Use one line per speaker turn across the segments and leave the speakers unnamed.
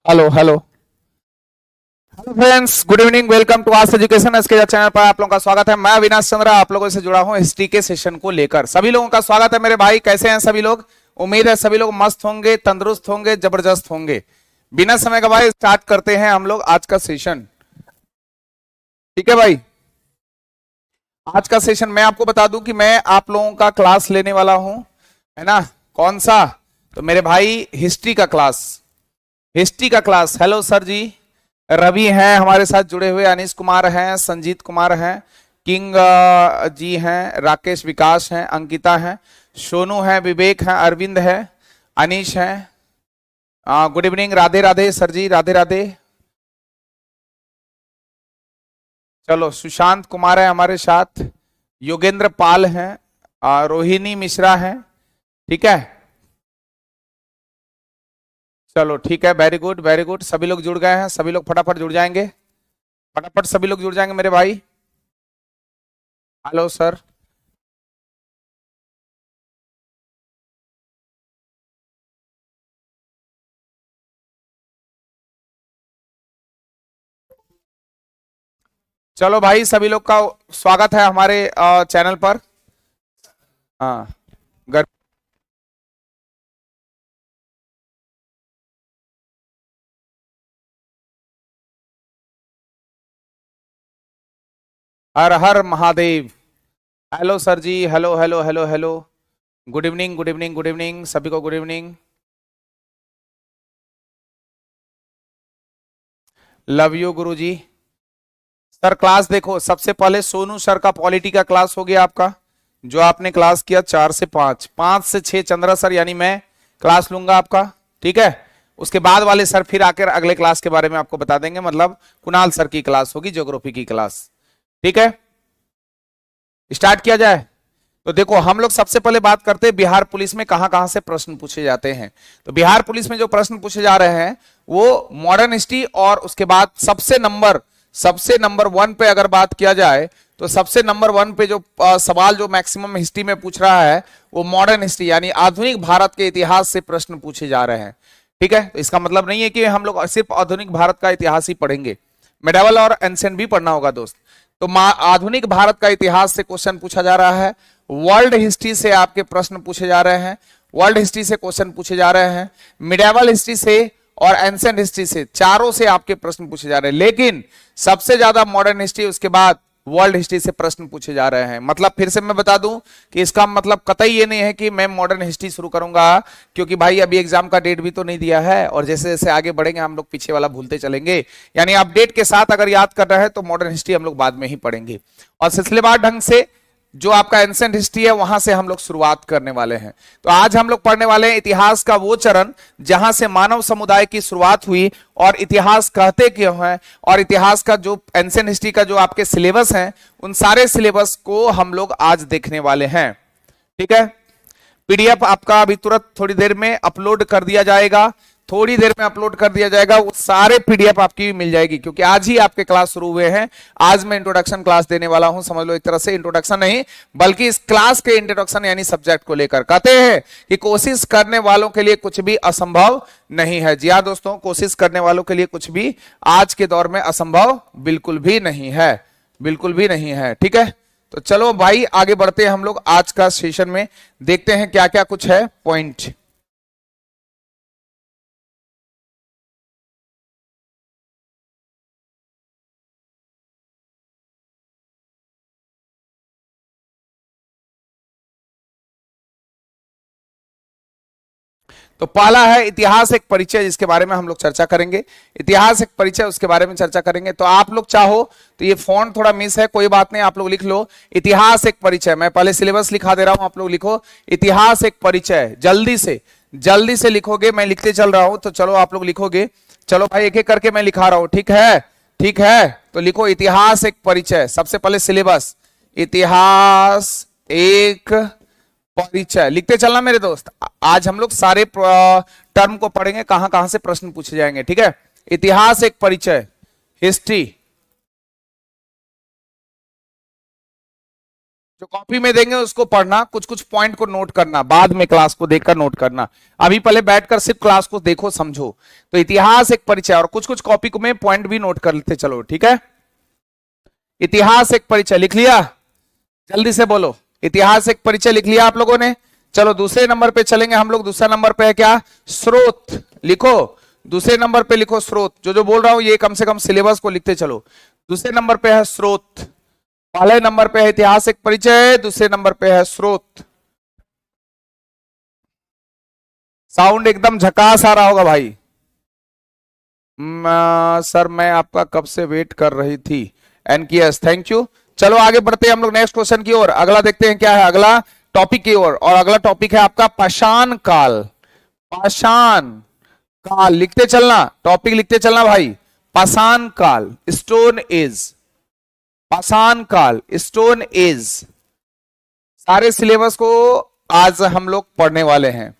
Hello hello hello friends, good evening. Welcome to ask education SK channel पर आप लोगों का स्वागत है। मैं अविनाश चंद्रा आप लोगों से जुड़ा हूं हिस्ट्री के सेशन को लेकर। सभी लोगों का स्वागत है मेरे भाई। कैसे हैं सभी लोग? उम्मीद है सभी लोग मस्त होंगे, तंदुरुस्त होंगे, जबरदस्त होंगे। बिना समय गवाए स्टार्ट करते हैं हम लोग आज का सेशन। ठीक है भाई, आज का सेशन मैं आपको बता दूं कि मैं आप लोगों का क्लास लेने वाला हूं, है ना। कौन सा? तो मेरे भाई हिस्ट्री का क्लास। हिस्ट्री का क्लास। हेलो सर जी। रवि हैं हमारे साथ जुड़े हुए, अनीश कुमार हैं, संजीत कुमार हैं, किंग जी हैं, राकेश विकास हैं, अंकिता हैं, सोनू हैं, विवेक हैं, अरविंद है, अनीश हैं। Good evening. Radhe Radhe sir ji, Radhe Radhe. चलो, सुशांत कुमार है हमारे साथ, योगेंद्र पाल हैं, रोहिणी मिश्रा हैं। ठीक है, चलो ठीक है, वेरी गुड वेरी गुड। सभी लोग जुड़ गए हैं, सभी लोग फटाफट जुड़ जाएंगे, फटाफट सभी लोग जुड़ जाएंगे मेरे भाई। Hello sir. चलो भाई, सभी लोग का स्वागत है हमारे चैनल पर। हाँ, घर। Har Har Mahadev. Hello sir ji, hello hello hello hello. Good evening good evening good evening सभी को, good evening. Love you Guru ji. Sir class देखो, सबसे पहले सोनू सर का पॉलिटी का क्लास हो गया आपका, जो आपने क्लास किया 4 से 5, 5 से 6 चंद्रा सर यानी मैं क्लास लूंगा आपका। ठीक है, उसके बाद वाले सर फिर आकर अगले क्लास के बारे में आपको बता देंगे, मतलब कुणाल सर की क्लास होगी, ज्योग्राफी की क्लास। ठीक है, स्टार्ट किया जाए। तो देखो, हम लोग सबसे पहले बात करते हैं बिहार पुलिस में कहां कहां से प्रश्न पूछे जाते हैं। तो बिहार पुलिस में जो प्रश्न पूछे जा रहे हैं वो मॉडर्न हिस्ट्री, और उसके बाद सबसे नंबर 1 पे अगर बात किया जाए तो सबसे नंबर 1 पे जो सवाल जो मैक्सिमम हिस्ट्री में पूछ रहा है वो मॉडर्न हिस्ट्री यानी आधुनिक भारत के इतिहास से प्रश्न पूछे जा रहे हैं। ठीक है, तो इसका मतलब नहीं है कि हम लोग सिर्फ आधुनिक भारत का इतिहास ही पढ़ेंगे, मेडावल और एंशिएंट भी पढ़ना होगा दोस्त। तो आधुनिक भारत का इतिहास से क्वेश्चन पूछा जा रहा है, वर्ल्ड हिस्ट्री से आपके प्रश्न पूछे जा रहे हैं, वर्ल्ड हिस्ट्री से क्वेश्चन पूछे जा रहे हैं, मिडावल हिस्ट्री से और एंशिएंट हिस्ट्री से, चारों से आपके प्रश्न पूछे जा रहे हैं। लेकिन सबसे ज्यादा मॉडर्न हिस्ट्री, उसके बाद वर्ल्ड हिस्ट्री से प्रश्न पूछे जा रहे हैं। मतलब फिर से मैं बता दूं कि इसका मतलब कतई ये नहीं है कि मैं मॉडर्न हिस्ट्री शुरू करूंगा, क्योंकि भाई अभी एग्जाम का डेट भी तो नहीं दिया है, और जैसे जैसे आगे बढ़ेंगे हम लोग पीछे वाला भूलते चलेंगे। यानी आप डेट के साथ अगर याद कर रहे हैं तो मॉडर्न हिस्ट्री हम लोग बाद में ही पढ़ेंगे, और सिलसिलेवार ढंग से जो आपका एंशिएंट हिस्ट्री है वहां से हम लोग शुरुआत करने वाले हैं। तो आज हम लोग पढ़ने वाले हैं इतिहास का वो चरण जहां से मानव समुदाय की शुरुआत हुई, और इतिहास कहते क्यों हैं, और इतिहास का जो एंशिएंट हिस्ट्री का जो आपके सिलेबस हैं उन सारे सिलेबस को हम लोग आज देखने वाले हैं। ठीक है, पीडीएफ आपका अभी तुरंत थोड़ी देर में अपलोड कर दिया जाएगा, थोड़ी देर में अपलोड कर दिया जाएगा, वो सारे पीडीएफ आपकी मिल जाएगी, क्योंकि आज ही आपके क्लास शुरू हुए हैं। आज मैं इंट्रोडक्शन क्लास देने वाला हूं, समझ लो एक तरह से इंट्रोडक्शन नहीं बल्कि इस क्लास के इंट्रोडक्शन यानी सब्जेक्ट को लेकर। कहते हैं कि कोशिश करने वालों के लिए कुछ भी असंभव नहीं है। जी हाँ दोस्तों, कोशिश करने वालों के लिए कुछ भी आज के दौर में असंभव बिल्कुल भी नहीं है, बिल्कुल भी नहीं है। ठीक है, तो चलो भाई आगे बढ़ते हैं हम लोग आज का सेशन में, देखते हैं क्या क्या कुछ है पॉइंट। तो पहला है इतिहास एक परिचय, जिसके बारे में हम लोग चर्चा करेंगे। इतिहास एक परिचय, उसके बारे में चर्चा करेंगे। तो आप लोग चाहो तो ये फॉन्ट थोड़ा मिस है, कोई बात नहीं, आप लोग लिख लो इतिहास एक परिचय। मैं पहले सिलेबस लिखा दे रहा हूं, आप लोग लिखो इतिहास एक परिचय। जल्दी से लिखोगे, मैं लिखते चल रहा हूं तो चलो आप लोग लिखोगे। चलो भाई एक एक करके मैं लिखा रहा हूं, ठीक है? ठीक है, तो लिखो इतिहास एक परिचय। सबसे पहले सिलेबस, इतिहास एक परिचय लिखते चलना मेरे दोस्त। आज हम लोग सारे टर्म को पढ़ेंगे, कहां कहां से प्रश्न पूछे जाएंगे। ठीक है, इतिहास एक परिचय, हिस्ट्री। जो कॉपी में देंगे उसको पढ़ना, कुछ कुछ पॉइंट को नोट करना, बाद में क्लास को देखकर नोट करना। अभी पहले बैठकर सिर्फ क्लास को देखो समझो। तो इतिहास एक परिचय, और कुछ कुछ कॉपी को में पॉइंट भी नोट कर लेते चलो, ठीक है। इतिहास एक परिचय लिख लिया, जल्दी से बोलो। इतिहास एक परिचय लिख लिया आप लोगों ने। चलो दूसरे नंबर पे चलेंगे हम लोग। दूसरा नंबर पे है क्या? स्रोत। लिखो, दूसरे नंबर पे लिखो स्रोत। जो जो बोल रहा हूं ये कम से कम सिलेबस को लिखते चलो। दूसरे नंबर पे है स्रोत, पहले नंबर पे है इतिहास एक परिचय, दूसरे नंबर पे है स्रोत। साउंड एकदम झकास आ रहा होगा भाई। सर मैं आपका कब से वेट कर रही थी। एनकीएस, थैंक यू। चलो आगे बढ़ते हैं हम लोग नेक्स्ट क्वेश्चन की ओर। अगला देखते हैं क्या है अगला टॉपिक की ओर, और अगला टॉपिक है आपका पाषाण काल। पाषाण काल लिखते चलना, टॉपिक लिखते चलना भाई। पाषाण काल, स्टोन एज। पाषाण काल, स्टोन एज। सारे सिलेबस को आज हम लोग पढ़ने वाले हैं।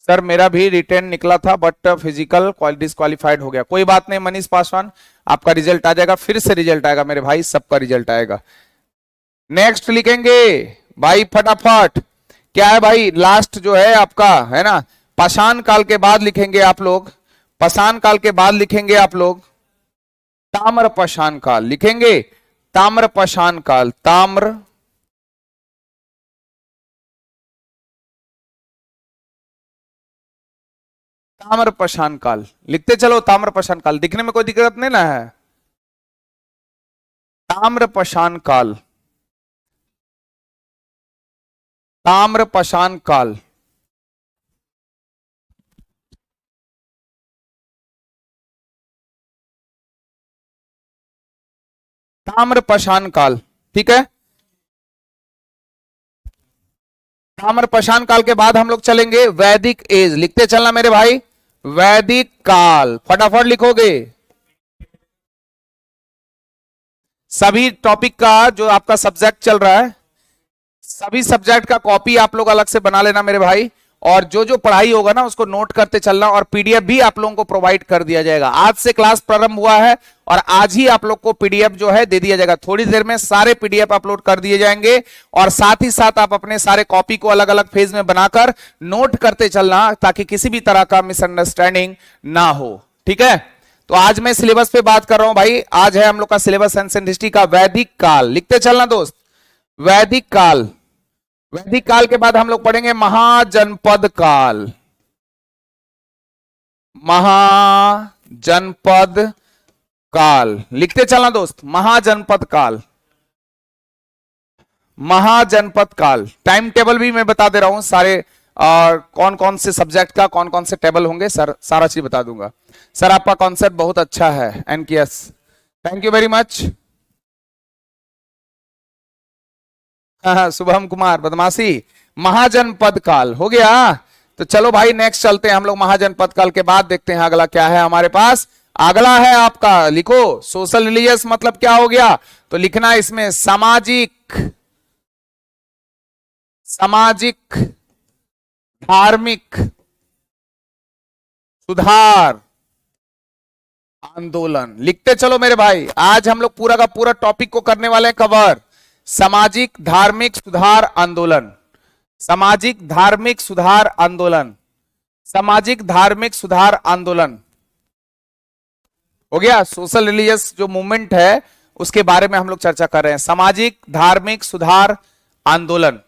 सर मेरा भी रिटर्न निकला था बट फिजिकल डिस्क्वालिफाइड हो गया। कोई बात नहीं मनीष पासवान, आपका रिजल्ट आ जाएगा, फिर से रिजल्ट आएगा मेरे भाई, सबका रिजल्ट आएगा। नेक्स्ट लिखेंगे भाई फटाफट। क्या है भाई? लास्ट जो है आपका है ना, पाषाण काल के बाद लिखेंगे आप लोग, पाषाण काल के बाद लिखेंगे आप लोग ताम्र पाषाण काल। लिखेंगे ताम्र पाषाण काल, ताम्र ताम्र पाषाण काल लिखते चलो। ताम्र पाषाण काल दिखने में कोई दिक्कत नहीं ना है। ताम्र पाषाण काल, ताम्र पाषाण काल। ताम्र पाषाण काल, ठीक है। ताम्र पाषाण काल के बाद हम लोग चलेंगे वैदिक एज। लिखते चलना मेरे भाई, वैदिक काल, फटाफट लिखोगे। सभी टॉपिक का जो आपका सब्जेक्ट चल रहा है, सभी सब्जेक्ट का कॉपी आप लोग अलग से बना लेना मेरे भाई, और जो जो पढ़ाई होगा ना उसको नोट करते चलना, और पीडीएफ भी आप लोगों को प्रोवाइड कर दिया जाएगा। आज से क्लास प्रारंभ हुआ है और आज ही आप लोग को पीडीएफ जो है दे दिया जाएगा। थोड़ी देर में सारे पीडीएफ अपलोड कर दिए जाएंगे, और साथ ही साथ आप अपने सारे कॉपी को अलग अलग फेज में बनाकर नोट करते चलना, ताकि किसी भी तरह का मिसअंडरस्टैंडिंग ना हो, ठीक है। तो आज मैं सिलेबस पे बात कर रहा हूं भाई। आज है हम लोग का सिलेबस एंशिएंट हिस्ट्री का वैदिक काल। लिखते चलना दोस्त, वैदिक काल। वैदिक काल के बाद हम लोग पढ़ेंगे महाजनपद काल। महाजनपद काल लिखते चलना दोस्त, महाजनपद काल। महाजनपद काल टाइम टेबल भी मैं बता दे रहा हूं सारे, और कौन कौन से सब्जेक्ट का कौन कौन से टेबल होंगे सर, सारा चीज बता दूंगा। सर आपका कॉन्सेप्ट बहुत अच्छा है NKS, thank you very much. हाँ शुभम कुमार बदमाशी। महाजनपद काल हो गया। तो चलो भाई नेक्स्ट चलते हैं हम लोग। महाजनपद काल के बाद देखते हैं अगला क्या है हमारे पास। अगला है आपका, लिखो सोशल रिलीजियस मतलब क्या हो गया, तो लिखना इसमें सामाजिक, सामाजिक धार्मिक सुधार आंदोलन। लिखते चलो मेरे भाई। आज हम लोग पूरा का पूरा टॉपिक को करने वाले हैं कवर, सामाजिक धार्मिक सुधार आंदोलन। सामाजिक धार्मिक सुधार आंदोलन, सामाजिक धार्मिक सुधार आंदोलन हो गया। सोशल रिलीजियस जो मूवमेंट है उसके बारे में हम लोग चर्चा कर रहे हैं, सामाजिक धार्मिक सुधार आंदोलन।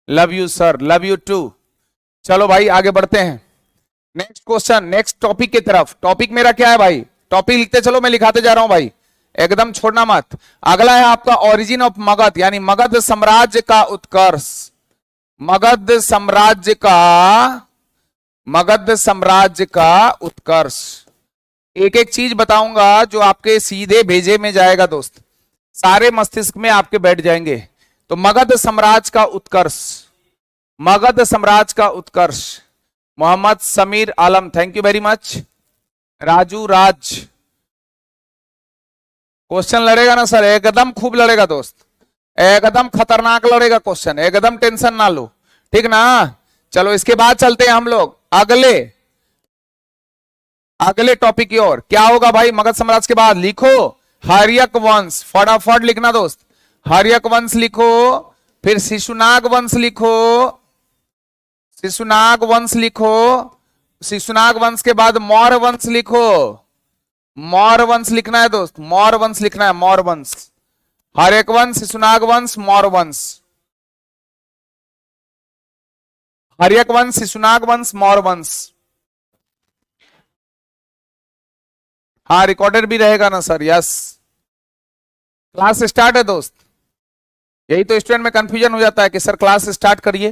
Love you sir, love you too. चलो भाई आगे बढ़ते हैं। नेक्स्ट क्वेश्चन, नेक्स्ट टॉपिक की तरफ। टॉपिक मेरा क्या है भाई, टॉपिक लिखते चलो, मैं लिखाते जा रहा हूं भाई, एकदम छोड़ना मत। अगला है आपका ओरिजिन ऑफ मगध, यानी मगध साम्राज्य का उत्कर्ष। मगध साम्राज्य का, मगध साम्राज्य का उत्कर्ष। एक एक चीज बताऊंगा जो आपके सीधे भेजे में जाएगा दोस्त, सारे मस्तिष्क में आपके बैठ जाएंगे। तो मगध साम्राज्य का उत्कर्ष, मगध साम्राज्य का उत्कर्ष। Mohammad Samir Alam, thank you very much. Raju Raj, question लड़ेगा ना सर? एकदम खूब लड़ेगा दोस्त, एकदम खतरनाक लड़ेगा क्वेश्चन, एकदम टेंशन ना लो, ठीक ना। चलो इसके बाद चलते हैं हम लोग अगले, अगले टॉपिक की ओर। क्या होगा भाई मगध साम्राज्य के बाद? लिखो हर्यक वंश, फटाफट लिखना दोस्त। हर्यक वंश लिखो, फिर शिशुनाग वंश लिखो, शिशुनाग वंश लिखो, शिशुनाग वंश के बाद मौर्य वंश लिखो। मौर्य वंश लिखना है दोस्त, मौर्य वंश लिखना है, मौर्य वंश। हर्यक वंश, शिशुनाग वंश, मौर्य वंश। हर्यक वंश, शिशुनाग वंश, मौर्य वंश। हाँ रिकॉर्डेड भी रहेगा ना सर? यस। क्लास स्टार्ट है दोस्त। यही तो स्टूडेंट में कंफ्यूजन हो जाता है कि सर क्लास स्टार्ट करिए,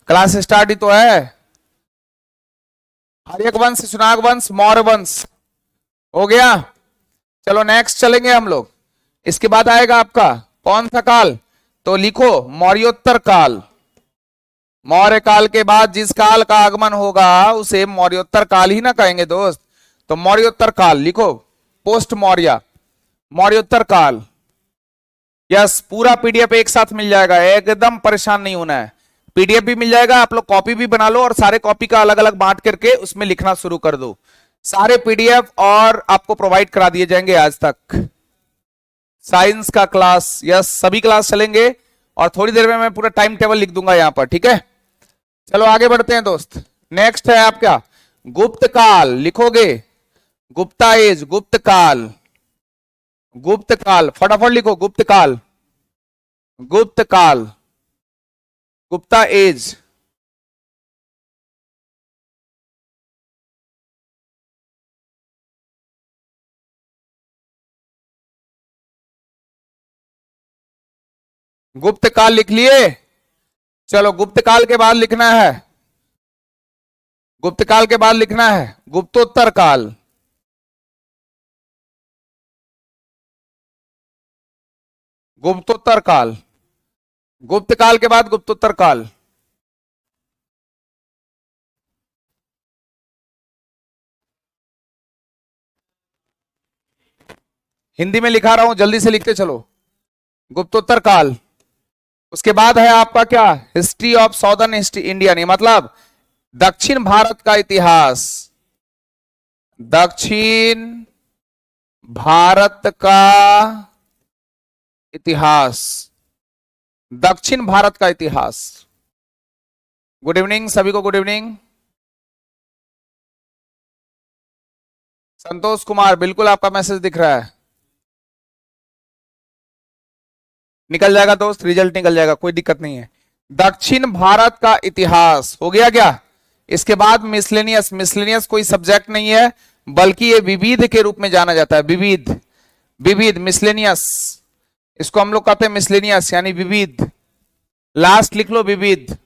क्लास स्टार्ट ही तो है। हर्यक वंश, शिशुनाग वंश, मौर्य वंश हो गया। चलो नेक्स्ट चलेंगे हम लोग। इसके बाद आएगा आपका कौन सा काल? तो लिखो मौर्योत्तर काल। मौर्य काल के बाद जिस काल का आगमन होगा उसे मौर्योत्तर काल ही ना कहेंगे दोस्त। तो मौर्योत्तर काल लिखो, पोस्ट मौर्य, मौर्योत्तर काल। यस, पूरा पीडीएफ एक साथ मिल जाएगा, एकदम परेशान नहीं होना है। पीडीएफ भी मिल जाएगा, आप लोग कॉपी भी बना लो और सारे कॉपी का अलग अलग बांट करके उसमें लिखना शुरू कर दो। सारे पीडीएफ और आपको प्रोवाइड करा दिए जाएंगे आज तक। साइंस का क्लास, यस सभी क्लास चलेंगे और थोड़ी देर में मैं पूरा टाइम टेबल लिख दूंगा यहां पर, ठीक है। चलो आगे बढ़ते हैं दोस्त। नेक्स्ट है आपका गुप्त काल। लिखोगे गुप्ता एज, गुप्त काल, गुप्त काल, फटाफट लिखो गुप्त काल, गुप्त काल, गुप्ता एज। गुप्त काल लिख लिए? चलो गुप्त काल के बाद लिखना है, गुप्त काल के बाद लिखना है गुप्तोत्तर काल। गुप्तोत्तर काल, गुप्त काल के बाद गुप्तोत्तर काल। हिंदी में लिखा रहा हूं, जल्दी से लिखते चलो। गुप्तोत्तर काल। उसके बाद है आपका क्या? हिस्ट्री ऑफ साउदर्न इंडिया, नहीं मतलब दक्षिण भारत का इतिहास। दक्षिण भारत का इतिहास, दक्षिण भारत का इतिहास। गुड इवनिंग सभी को, गुड इवनिंग। संतोष कुमार, बिल्कुल आपका मैसेज दिख रहा है। निकल जाएगा दोस्त, रिजल्ट निकल जाएगा, कोई दिक्कत नहीं है। दक्षिण भारत का इतिहास हो गया क्या? इसके बाद मिसलेनियस। मिसलेनियस कोई सब्जेक्ट नहीं है बल्कि ये विविध के रूप में जाना जाता है। विविध, विविध, मिसलेनियस, इसको हम लोग कहते हैं मिसलेनियस यानी विविध। लास्ट लिख लो विविध,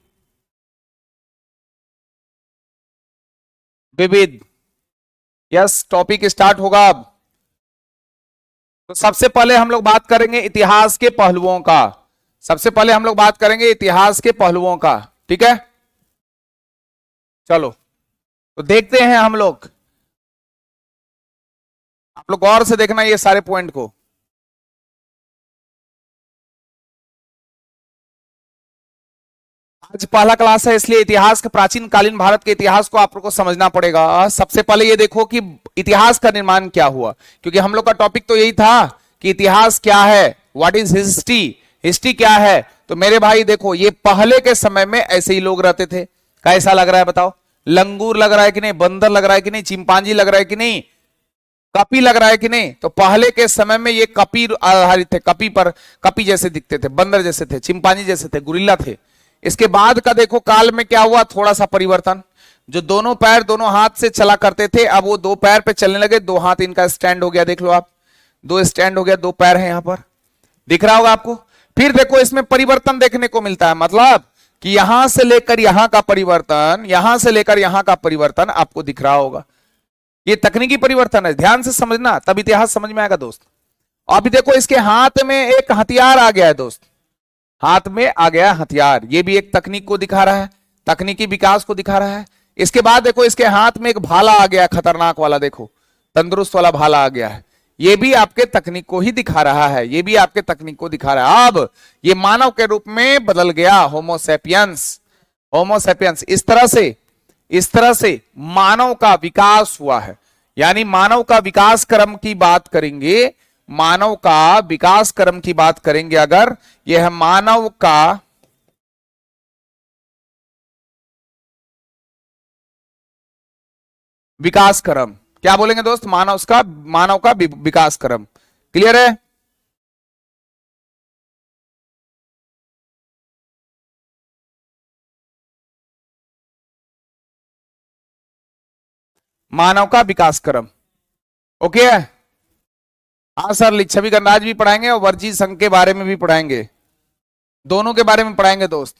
विविध। यस, टॉपिक स्टार्ट होगा अब। तो सबसे पहले हम लोग बात करेंगे इतिहास के पहलुओं का। सबसे पहले हम लोग बात करेंगे इतिहास के पहलुओं का, ठीक है। चलो तो देखते हैं हम लोग। आप लोग गौर से देखना ये सारे पॉइंट को। आज पहला क्लास है इसलिए इतिहास के, प्राचीन कालीन भारत के इतिहास को आप लोग को समझना पड़ेगा। सबसे पहले ये देखो कि इतिहास का निर्माण क्या हुआ, क्योंकि हम लोग का टॉपिक तो यही था कि इतिहास क्या है, व्हाट इज हिस्ट्री, हिस्ट्री क्या है। तो मेरे भाई देखो, ये पहले के समय में ऐसे ही लोग रहते थे। कैसा लग रहा है बताओ? लंगूर लग रहा है कि नहीं? बंदर लग रहा है कि नहीं? चिंपांजी लग रहा है कि नहीं? कपी लग रहा है कि नहीं? तो पहले के समय में ये कपी आधारित थे, कपी पर, कपी जैसे दिखते थे, बंदर जैसे थे, चिंपांजी जैसे थे, गुरिल्ला थे। इसके बाद का देखो काल में क्या हुआ, थोड़ा सा परिवर्तन। जो दोनों पैर दोनों हाथ से चला करते थे, अब वो दो पैर पे चलने लगे, दो हाथ इनका स्टैंड हो गया। देख लो आप, दो स्टैंड हो गया, दो पैर है यहां पर, दिख रहा होगा आपको। फिर देखो इसमें परिवर्तन देखने को मिलता है, मतलब कि यहां से लेकर यहां का परिवर्तन, यहां से लेकर यहां का परिवर्तन आपको दिख रहा होगा। ये तकनीकी परिवर्तन है, ध्यान से समझना, तब इतिहास समझ में आएगा दोस्त। अभी देखो इसके हाथ में एक हथियार आ गया है दोस्त, हाथ में आ गया हथियार, ये भी एक तकनीक को दिखा रहा है, तकनीकी विकास को दिखा रहा है। इसके बाद देखो इसके हाथ में एक भाला आ गया, खतरनाक वाला, देखो तंदुरुस्त वाला भाला आ गया है, ये भी आपके तकनीक को ही दिखा रहा है, ये भी आपके तकनीक को दिखा रहा है। अब ये मानव के रूप में बदल गया, होमोसेपियंस, होमोसेपियंस। इस तरह से मानव का विकास हुआ है, यानी मानव का विकास क्रम की बात करेंगे, मानव का विकास क्रम की बात करेंगे, अगर यह मानव का विकास क्रम, क्या बोलेंगे दोस्त, मानव का विकास क्रम। क्लियर है? मानव का विकास क्रम। ओके है? हाँ सर, लिच्छवी गणराज्य भी पढ़ाएंगे और वर्जी संघ के बारे में भी पढ़ाएंगे, दोनों के बारे में पढ़ाएंगे दोस्त।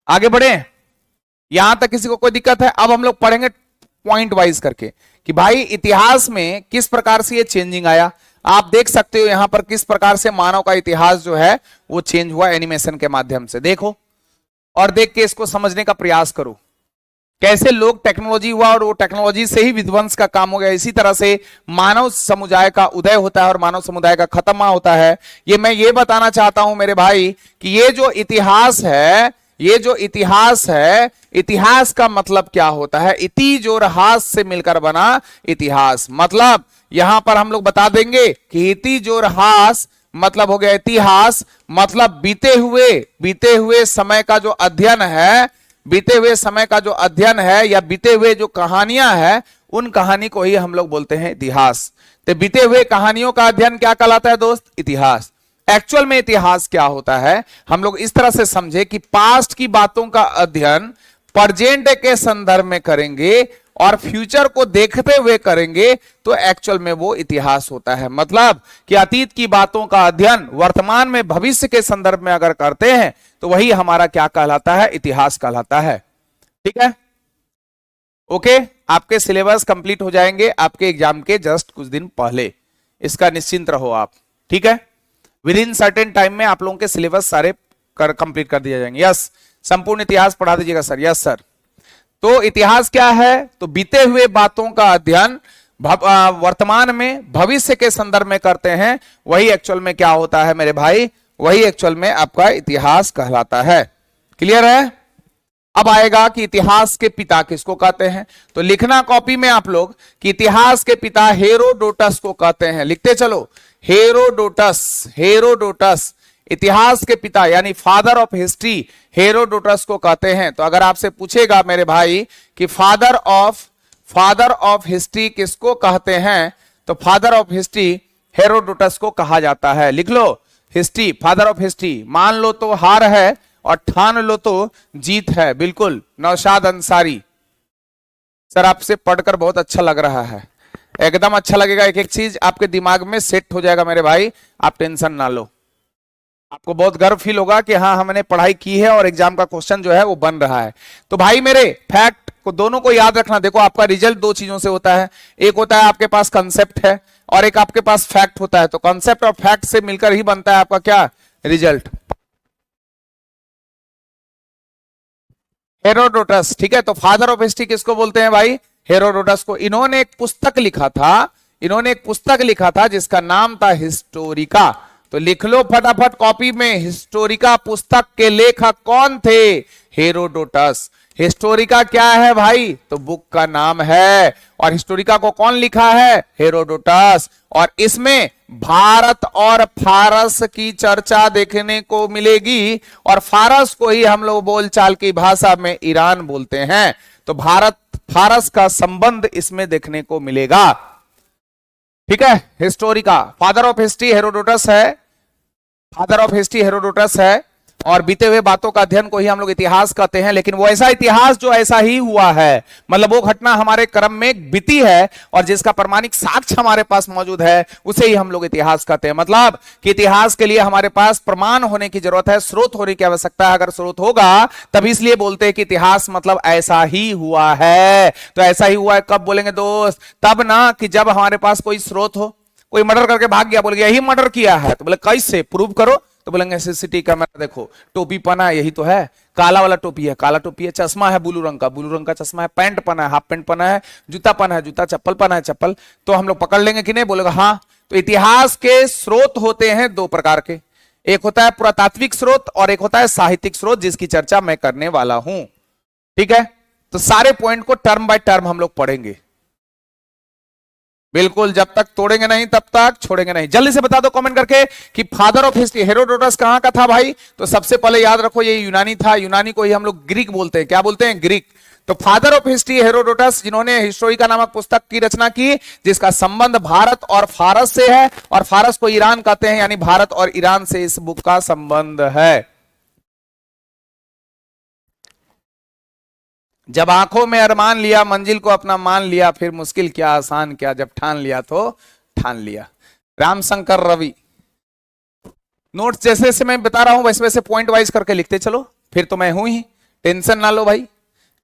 आगे बढ़े, यहां तक किसी को कोई दिक्कत है? अब हम लोग पढ़ेंगे पॉइंट वाइज करके कि भाई इतिहास में किस प्रकार से ये चेंजिंग आया। आप देख सकते हो यहां पर किस प्रकार से मानव का इतिहास जो है वो चेंज हुआ एनिमेशन के माध्यम से। देखो और देख के इसको समझने का प्रयास करो, कैसे लोग टेक्नोलॉजी हुआ और वो टेक्नोलॉजी से ही विध्वंस का काम हो गया। इसी तरह से मानव समुदाय का उदय होता है और मानव समुदाय का खत्म होता है। ये मैं ये बताना चाहता हूं मेरे भाई कि ये जो इतिहास है, ये जो इतिहास है, इतिहास का मतलब क्या होता है? इति जो रहास से मिलकर बना इतिहास। मतलब यहां पर हम लोग बता देंगे कि इति जो रहास मतलब हो गया इतिहास, मतलब बीते हुए समय का जो अध्ययन है, बीते हुए समय का जो अध्ययन है या बीते हुए जो कहानियां हैं, उन कहानी को ही हम लोग बोलते हैं इतिहास। तो बीते हुए कहानियों का अध्ययन क्या कहलाता है दोस्त? इतिहास। एक्चुअल में इतिहास क्या होता है, हम लोग इस तरह से समझे कि पास्ट की बातों का अध्ययन प्रेजेंट के संदर्भ में करेंगे और फ्यूचर को देखते हुए करेंगे तो एक्चुअल में वो इतिहास होता है। मतलब कि अतीत की बातों का अध्ययन वर्तमान में भविष्य के संदर्भ में अगर करते हैं तो वही हमारा क्या कहलाता है? इतिहास कहलाता है। ठीक है? ओके, आपके सिलेबस कंप्लीट हो जाएंगे आपके एग्जाम के जस्ट कुछ दिन पहले, इसका निश्चिंत रहो आप। ठीक है? विद इन सर्टेन टाइम में आप लोगों के सिलेबस सारे कंप्लीट कर दिए जाएंगे। यस, संपूर्ण इतिहास पढ़ा दीजिएगा सर। Yes sir. तो इतिहास क्या है? तो बीते हुए बातों का अध्ययन वर्तमान में भविष्य के संदर्भ में करते हैं, वही एक्चुअल में क्या होता है मेरे भाई? वही एक्चुअल में आपका इतिहास कहलाता है। क्लियर है? अब आएगा कि इतिहास के पिता किसको कहते हैं। तो लिखना कॉपी में आप लोग कि इतिहास के पिता हेरोडोटस को कहते हैं। लिखते चलो, हेरोडोटस। हेरोडोटस इतिहास के पिता यानी फादर ऑफ हिस्ट्री हेरोडोटस को कहते हैं। तो अगर आपसे पूछेगा मेरे भाई कि फादर ऑफ हिस्ट्री किसको कहते हैं, तो फादर ऑफ हिस्ट्री हेरोडोटस को कहा जाता है। लिख लो, हिस्ट्री, फादर ऑफ हिस्ट्री। मान लो तो हार है और ठान लो तो जीत है। बिल्कुल, नौशाद अंसारी सर, आपसे पढ़कर बहुत अच्छा लग रहा है, एकदम अच्छा लगेगा। एक एक चीज आपके दिमाग में सेट हो जाएगा मेरे भाई, आप टेंशन ना लो। आपको बहुत गर्व फील होगा कि हाँ हमने पढ़ाई की है और एग्जाम का क्वेश्चन जो है वो बन रहा है। तो भाई मेरे फैक्ट को दोनों को याद रखना। देखो आपका रिजल्ट दो चीजों से होता है, एक होता है आपके पास कंसेप्ट है और एक आपके पास फैक्ट होता है। तो कंसेप्ट और फैक्ट से मिलकर ही बनता है आपका क्या? रिजल्ट। हेरोडोटस, ठीक है? तो फादर ऑफ हिस्ट्री किसको बोलते हैं भाई? हेरोडोटस को। इन्होंने एक पुस्तक लिखा था जिसका नाम था हिस्टोरिका। तो लिख लो फटाफट कॉपी में, हिस्टोरिका पुस्तक के लेखक कौन थे? हेरोडोटस। हिस्टोरिका क्या है भाई? तो बुक का नाम है। और हिस्टोरिका को कौन लिखा है? हेरोडोटस। और इसमें भारत और फारस की चर्चा देखने को मिलेगी और फारस को ही हम लोग बोलचाल की भाषा में ईरान बोलते हैं। तो भारत फारस का संबंध इसमें देखने को मिलेगा। ठीक है? Historica, father of history Herodotus है, फादर ऑफ हिस्ट्री हेरोडोटस है। और बीते हुए बातों का अध्ययन को ही हम लोग इतिहास कहते हैं। लेकिन वो ऐसा इतिहास जो ऐसा ही हुआ है, मतलब वो घटना हमारे क्रम में बीती है और जिसका प्रमाणिक साक्ष्य हमारे पास मौजूद है, उसे ही हम लोग इतिहास कहते हैं। मतलब कि इतिहास के लिए हमारे पास प्रमाण होने की जरूरत है, स्रोत होने की आवश्यकता है। अगर स्रोत होगा तब इसलिए बोलते हैं कि इतिहास मतलब ऐसा ही हुआ है। तो ऐसा ही हुआ है कब बोलेंगे दोस्त? तब ना कि जब हमारे पास कोई स्रोत हो। कोई मर्डर करके भाग गया, बोल गया यही मर्डर किया है, तो बोले कैसे प्रूव करो? तो बोलेंगे सीसीटीवी कैमरा देखो, टोपी पहना है यही तो है, काला वाला टोपी है, काला टोपी है, चश्मा है ब्लू रंग का चश्मा है, पैंट पहना है, हाफ पैंट पहना है, जूता पहना है जूता, चप्पल पहना है चप्पल, तो हम लोग पकड़ लेंगे कि नहीं? बोलेगा हाँ। तो इतिहास के स्रोत होते हैं दो प्रकार के, एक होता है पुरातात्विक स्रोत और एक होता है साहित्यिक स्रोत, जिसकी चर्चा मैं करने वाला हूं। ठीक है? तो सारे पॉइंट को टर्म बाय टर्म हम लोग पढ़ेंगे। बिल्कुल, जब तक तोड़ेंगे नहीं तब तक छोड़ेंगे नहीं। जल्दी से बता दो कमेंट करके कि फादर ऑफ हिस्ट्री हेरोडोटस कहां का था भाई? तो सबसे पहले याद रखो ये यूनानी था। यूनानी को ही हम लोग ग्रीक बोलते हैं। क्या बोलते हैं? ग्रीक। तो फादर ऑफ हिस्ट्री हेरोडोटस, जिन्होंने हिस्टोरिका नामक पुस्तक की रचना की, जिसका संबंध भारत और फारस से है, और फारस को ईरान कहते हैं, यानी भारत और ईरान से इस बुक का संबंध है। जब आंखों में अरमान लिया, मंजिल को अपना मान लिया, फिर मुश्किल क्या आसान क्या, जब ठान लिया तो ठान लिया। रामशंकर रवि। नोट्स जैसे जैसे मैं बता रहा हूं वैसे वैसे पॉइंट वाइज करके लिखते चलो, फिर तो मैं हूं ही, टेंशन ना लो भाई।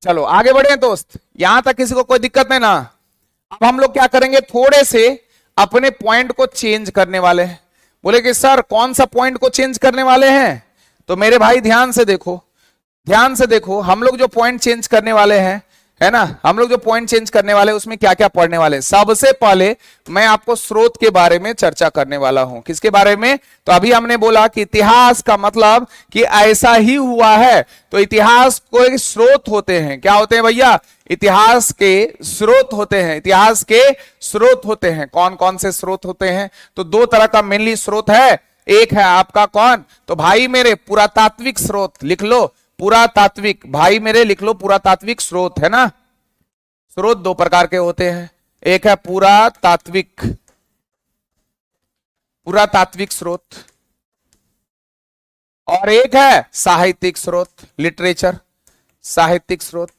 चलो आगे बढ़े दोस्त, यहां तक किसी को कोई दिक्कत नहीं ना? अब हम लोग क्या करेंगे, थोड़े से अपने पॉइंट को चेंज करने वाले हैं। बोले कि सर कौन सा पॉइंट को चेंज करने वाले हैं? तो मेरे भाई ध्यान से देखो, ध्यान से देखो, हम लोग जो पॉइंट चेंज करने वाले हैं, है ना, हम लोग जो पॉइंट चेंज करने वाले हैं उसमें क्या क्या पढ़ने वाले हैं। सबसे पहले मैं आपको स्रोत के बारे में चर्चा करने वाला हूं। किसके बारे में? तो अभी हमने बोला कि इतिहास का मतलब कि ऐसा ही हुआ है। तो इतिहास कोई स्रोत होते हैं। क्या होते हैं भैया? इतिहास के स्रोत होते हैं। इतिहास के स्रोत होते हैं। कौन कौन से स्रोत होते हैं? तो दो तरह का मेनली स्रोत है। एक है आपका कौन? तो भाई मेरे पुरातात्विक स्रोत, लिख लो पुरातात्विक, भाई मेरे लिख लो पुरातात्विक स्रोत, है ना। स्रोत दो प्रकार के होते हैं, एक है पुरातात्विक, पुरातात्विक स्रोत, और एक है साहित्यिक स्रोत, लिटरेचर, साहित्यिक स्रोत।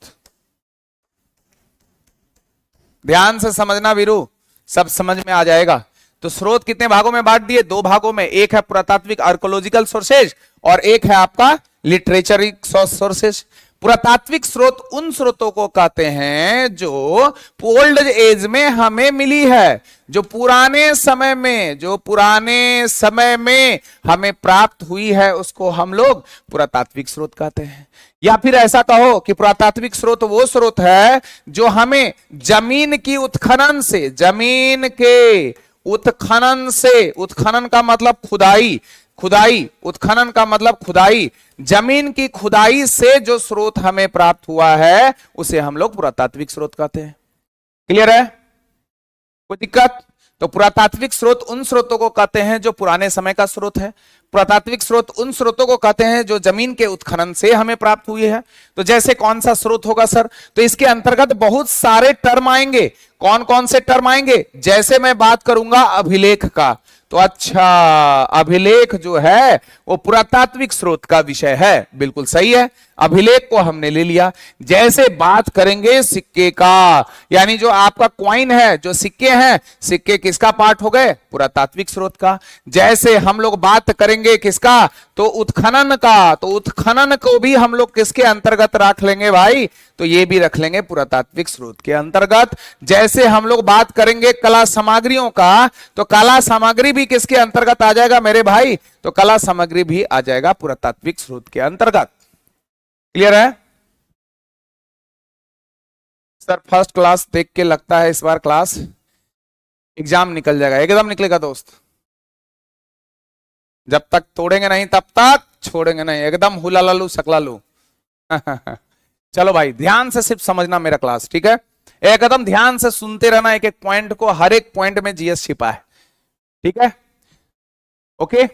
ध्यान से समझना वीरू, सब समझ में आ जाएगा। तो स्रोत कितने भागों में बांट दिए? दो भागों में। एक है पुरातात्विक आर्कोलॉजिकल सोर्सेज और एक है आपका लिटरेचरिक सोर्सेज। पुरातात्विक स्रोत उन स्रोतों को कहते हैं जो ओल्ड एज में हमें मिली है, जो पुराने समय में, जो पुराने समय में हमें प्राप्त हुई है, उसको हम लोग पुरातात्विक स्रोत कहते हैं। या फिर ऐसा कहो कि पुरातात्विक स्रोत वो स्रोत है जो हमें जमीन की उत्खनन से, जमीन के उत्खनन से, उत्खनन का मतलब खुदाई, खुदाई, उत्खनन का मतलब खुदाई, जमीन की खुदाई से जो स्रोत हमें प्राप्त हुआ है उसे हम लोग पुरातात्विक स्रोत कहते हैं। क्लियर है? कोई दिक्कत? तो पुरातात्विक स्रोत उन स्रोतों को कहते हैं जो पुराने समय का स्रोत है। पुरातात्विक स्रोत उन स्रोतों को कहते हैं जो जमीन के उत्खनन से हमें प्राप्त हुई है। तो जैसे कौन सा स्रोत होगा सर? तो इसके अंतर्गत बहुत सारे टर्म आएंगे। कौन कौन से टर्म आएंगे? जैसे मैं बात करूंगा अभिलेख का, तो अच्छा, अभिलेख जो है वो पुरातात्विक स्रोत का विषय है, बिल्कुल सही है, अभिलेख को हमने ले लिया। जैसे बात करेंगे सिक्के का, यानी जो आपका कॉइन है, जो सिक्के हैं, सिक्के किसका पार्ट हो गए? पुरातात्विक स्रोत का। जैसे हम लोग बात करेंगे किसका? तो उत्खनन का, तो उत्खनन को भी हम लोग किसके अंतर्गत रख लेंगे भाई? तो ये भी रख लेंगे पुरातात्विक स्रोत के अंतर्गत। जैसे हम लोग बात करेंगे कला सामग्रियों का, तो कला सामग्री भी किसके अंतर्गत आ जाएगा मेरे भाई? तो कला सामग्री भी आ जाएगा पुरातात्विक स्रोत के अंतर्गत। क्लियर है सर? फर्स्ट क्लास देख के लगता है इस बार क्लास एग्जाम निकल जाएगा। एकदम निकलेगा दोस्त, जब तक तोड़ेंगे नहीं तब तक छोड़ेंगे नहीं, एकदम हुला लालू सकला लू। चलो भाई ध्यान से सिर्फ समझना मेरा क्लास, ठीक है? एकदम ध्यान से सुनते रहना एक एक पॉइंट को, हर एक पॉइंट में जीएस छिपा है, ठीक है? ओके,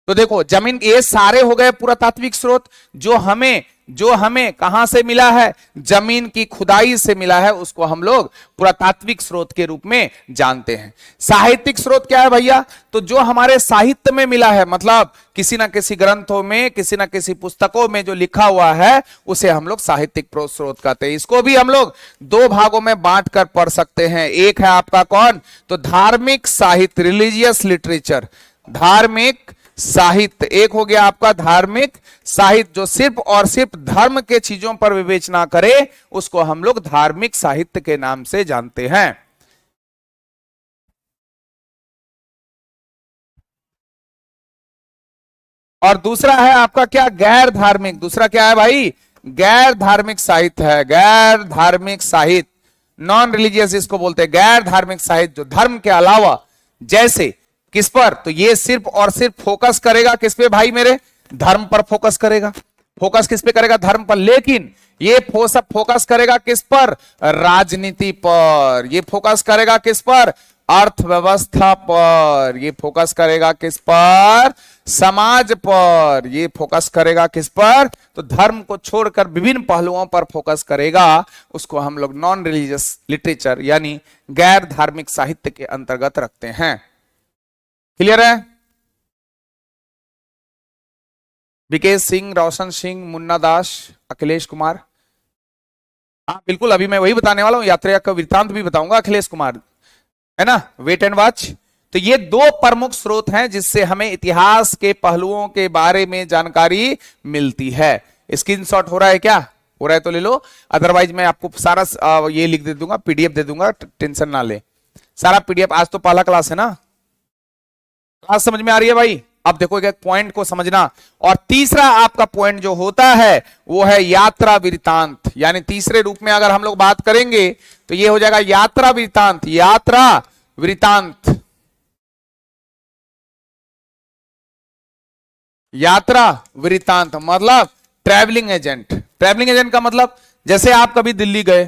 तो देखो जमीन, ये सारे हो गए पुरातात्विक स्रोत जो हमें कहां से मिला है? जमीन की खुदाई से मिला है, उसको हम लोग पुरातात्विक स्रोत के रूप में जानते हैं। साहित्यिक स्रोत क्या है भैया? तो जो हमारे साहित्य में मिला है, मतलब किसी ना किसी ग्रंथों में, किसी ना किसी पुस्तकों में जो लिखा हुआ है उसे हम लोग साहित्यिक स्रोत कहते हैं। इसको भी हम लोग दो भागों में बांट कर पढ़ सकते हैं। एक है आपका कौन? तो धार्मिक साहित्य, रिलीजियस लिटरेचर, धार्मिक साहित्य। एक हो गया आपका धार्मिक साहित्य जो सिर्फ और सिर्फ धर्म के चीजों पर विवेचना करे, उसको हम लोग धार्मिक साहित्य के नाम से जानते हैं। और दूसरा है आपका क्या? गैर धार्मिक। दूसरा क्या है भाई? गैर धार्मिक साहित्य है, गैर धार्मिक साहित्य, नॉन रिलीजियस इसको बोलते हैं। गैर धार्मिक साहित्य जो धर्म के अलावा, जैसे किस पर? तो ये सिर्फ और सिर्फ फोकस करेगा किस पे भाई मेरे? धर्म पर फोकस करेगा। फोकस किस पे करेगा? धर्म पर। लेकिन ये फोकस करेगा किस पर? राजनीति पर। ये फोकस करेगा किस पर? अर्थव्यवस्था पर। ये फोकस करेगा किस पर? समाज पर। ये फोकस करेगा किस पर? तो धर्म को छोड़कर विभिन्न पहलुओं पर फोकस करेगा। उसको हम लोग नॉन रिलीजियस लिटरेचर यानी गैर धार्मिक साहित्य के अंतर्गत रखते हैं। क्लियर है? विकेश सिंह, रोशन सिंह, मुन्ना दास, अखिलेश कुमार। हाँ बिल्कुल, अभी मैं वही बताने वाला हूं, यात्रा का वृत्तांत भी बताऊंगा। अखिलेश कुमार है ना, वेट एंड वॉच। तो ये दो प्रमुख स्रोत हैं जिससे हमें इतिहास के पहलुओं के बारे में जानकारी मिलती है। स्क्रीनशॉट हो रहा है क्या? हो रहा है तो ले लो, अदरवाइज मैं आपको सारा ये लिख दे दूंगा, पीडीएफ दे दूंगा, टेंशन ना ले। सारा पीडीएफ, आज तो पहला क्लास है ना, क्लास समझ में आ रही है भाई? अब देखो एक पॉइंट को समझना। और तीसरा आपका पॉइंट जो होता है वो है यात्रा वृत्तांत, यानी तीसरे रूप में अगर हम लोग बात करेंगे तो ये हो जाएगा यात्रा वृत्तांत। यात्रा वृत्तांत, यात्रा वृत्तांत मतलब ट्रैवलिंग एजेंट। ट्रैवलिंग एजेंट का मतलब जैसे आप कभी दिल्ली गए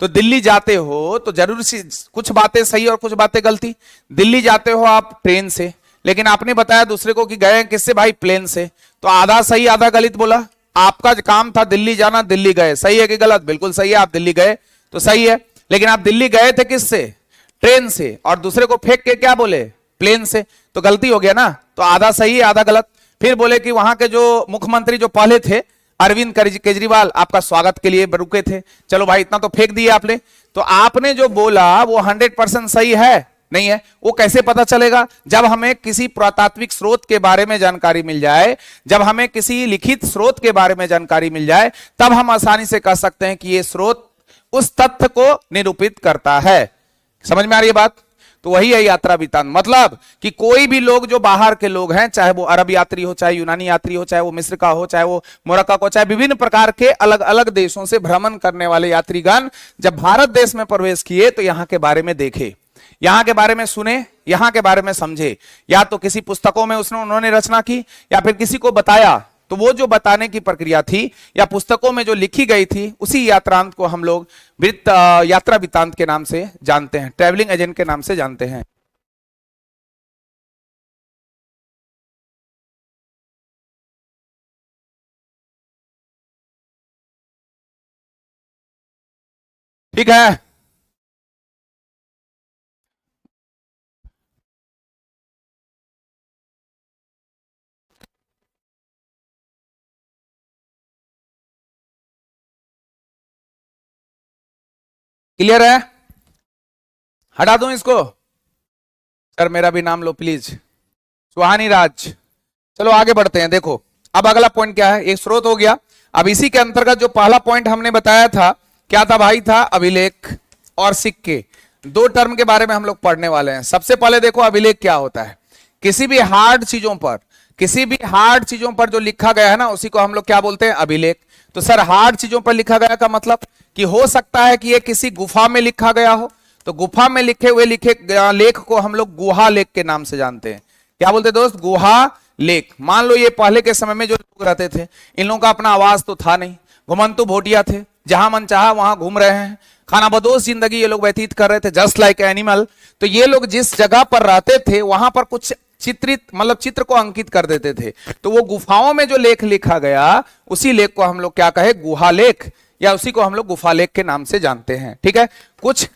तो दिल्ली जाते हो तो जरूर सी कुछ बातें सही और कुछ बातें गलती। दिल्ली जाते हो आप ट्रेन से, लेकिन आपने बताया दूसरे को कि गए किससे भाई? प्लेन से। तो आधा सही आधा गलत बोला। आपका काम था दिल्ली जाना, दिल्ली गए। सही है कि गलत? बिल्कुल सही है, आप दिल्ली गए तो सही है। लेकिन आप दिल्ली गए थे किससे? ट्रेन से। और दूसरे को फेंक के क्या बोले? प्लेन से। तो गलती हो गया ना, तो आधा सही है आधा गलत। फिर बोले कि वहां के जो मुख्यमंत्री जो पहले थे अरविंद केजरीवाल आपका स्वागत के लिए रुके थे। चलो भाई इतना तो फेंक दिया आपने। तो आपने जो बोला वो 100% सही है नहीं है? वो कैसे पता चलेगा? जब हमें किसी पुरातात्विक स्रोत के बारे में जानकारी मिल जाए, जब हमें किसी लिखित स्रोत के बारे में जानकारी मिल जाए, तब हम आसानी से कह सकते हैं कि ये स्रोत उस तथ्य को निरूपित करता है। समझ में आ रही है बात? तो वही है यात्रा वृत्तांत। मतलब कि कोई भी लोग जो बाहर के लोग हैं, चाहे वो अरब यात्री हो, चाहे यूनानी यात्री हो, चाहे वो मिस्र का हो, चाहे वो मोरक्को का, चाहे विभिन्न प्रकार के अलग अलग देशों से भ्रमण करने वाले यात्रीगण जब भारत देश में प्रवेश किए तो यहां के बारे में देखे, यहां के बारे में सुने, यहां के बारे में समझे। या तो किसी पुस्तकों में उन्होंने रचना की या फिर किसी को बताया। तो वो जो बताने की प्रक्रिया थी या पुस्तकों में जो लिखी गई थी उसी यात्रांत को हम लोग यात्रा वृत्तांत के नाम से जानते हैं, ट्रैवलिंग एजेंट के नाम से जानते हैं। ठीक है, क्लियर है? हटा दूं इसको? सर मेरा भी नाम लो प्लीज, सुहानी राज। चलो आगे बढ़ते हैं। देखो अब अगला पॉइंट क्या है, एक स्रोत हो गया। अब इसी के अंतर्गत जो पहला पॉइंट हमने बताया था क्या था भाई? था अभिलेख और सिक्के। दो टर्म के बारे में हम लोग पढ़ने वाले हैं। सबसे पहले देखो अभिलेख क्या होता है। किसी भी हार्ड चीजों पर, किसी भी हार्ड चीजों पर जो लिखा गया है ना उसी को हम लोग क्या बोलते हैं? अभिलेख। तो सर हार्ड चीजों पर लिखा गया का मतलब कि हो सकता है कि ये किसी गुफा में लिखा गया हो, तो गुफा में लिखे हुए लेख को हम लोग गुहा लेख के नाम से जानते हैं। क्या बोलते दोस्त? गुहा लेख। मान लो ये पहले के समय में जो लोग रहते थे, इन लोगों का अपना आवाज तो था नहीं, घुमंतु भोटिया थे, जहां मन चाहा वहां घूम रहे हैं, खानाबदोश जिंदगी ये लोग व्यतीत कर रहे थे, जस्ट लाइक एनिमल। तो ये लोग जिस जगह पर रहते थे वहां पर कुछ चित्रित मतलब चित्र को अंकित कर देते थे। तो वो गुफाओं में जो लेख लिखा गया उसी लेख को हम लोग क्या कहे? गुहा लेख, या उसी को हम लोग गुफा लेख के नाम से जानते हैं। ठीक है, कुछ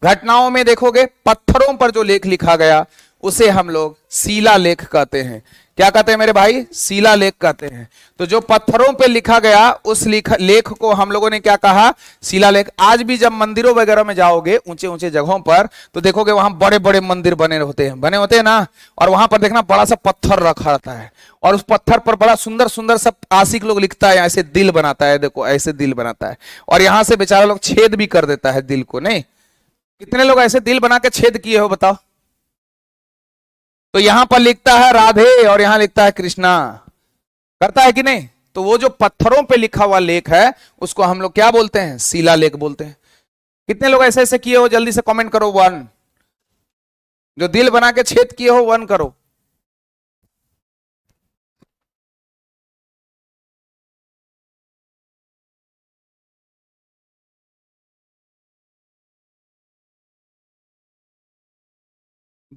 घटनाओं में देखोगे पत्थरों पर जो लेख लिखा गया उसे हम लोग शिला लेख कहते हैं। क्या कहते हैं मेरे भाई? शिला लेख कहते हैं। तो जो पत्थरों पे लिखा गया उस लेख को हम लोगों ने क्या कहा? शिला लेख। आज भी जब मंदिरों वगैरह में जाओगे ऊंचे ऊंचे जगहों पर तो देखोगे वहां बड़े बड़े मंदिर बने होते हैं ना, और वहां पर देखना बड़ा सा पत्थर रखा रहता है और उस पत्थर पर बड़ा सुंदर सुंदर सब आशिक लोग लिखता है, ऐसे दिल बनाता है, देखो ऐसे दिल बनाता है, और यहां से बेचारा लोग छेद भी कर देता है दिल को। नहीं, कितने लोग ऐसे दिल बना के छेद किए हो बताओ? तो यहां पर लिखता है राधे और यहां लिखता है कृष्णा, करता है कि नहीं? तो वो जो पत्थरों पे लिखा हुआ लेख है उसको हम लोग क्या बोलते हैं? शिला लेख बोलते हैं। कितने लोग ऐसे ऐसे किए हो? जल्दी से कमेंट करो, वन। जो दिल बना के छेद किए हो वन करो।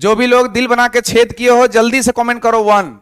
जो भी लोग दिल बना के छेद किए हो जल्दी से कमेंट करो 1।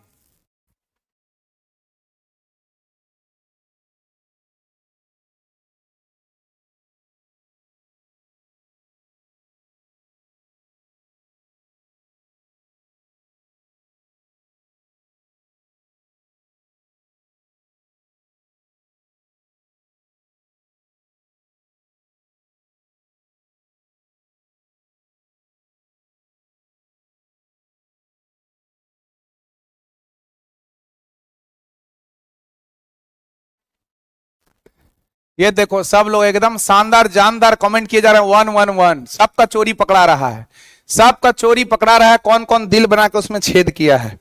ये देखो सब लोग एकदम शानदार जानदार कमेंट किए जा रहे हैं 111। सबका चोरी पकड़ा रहा है, सबका चोरी पकड़ा रहा है, कौन कौन दिल बना के उसमें छेद किया है।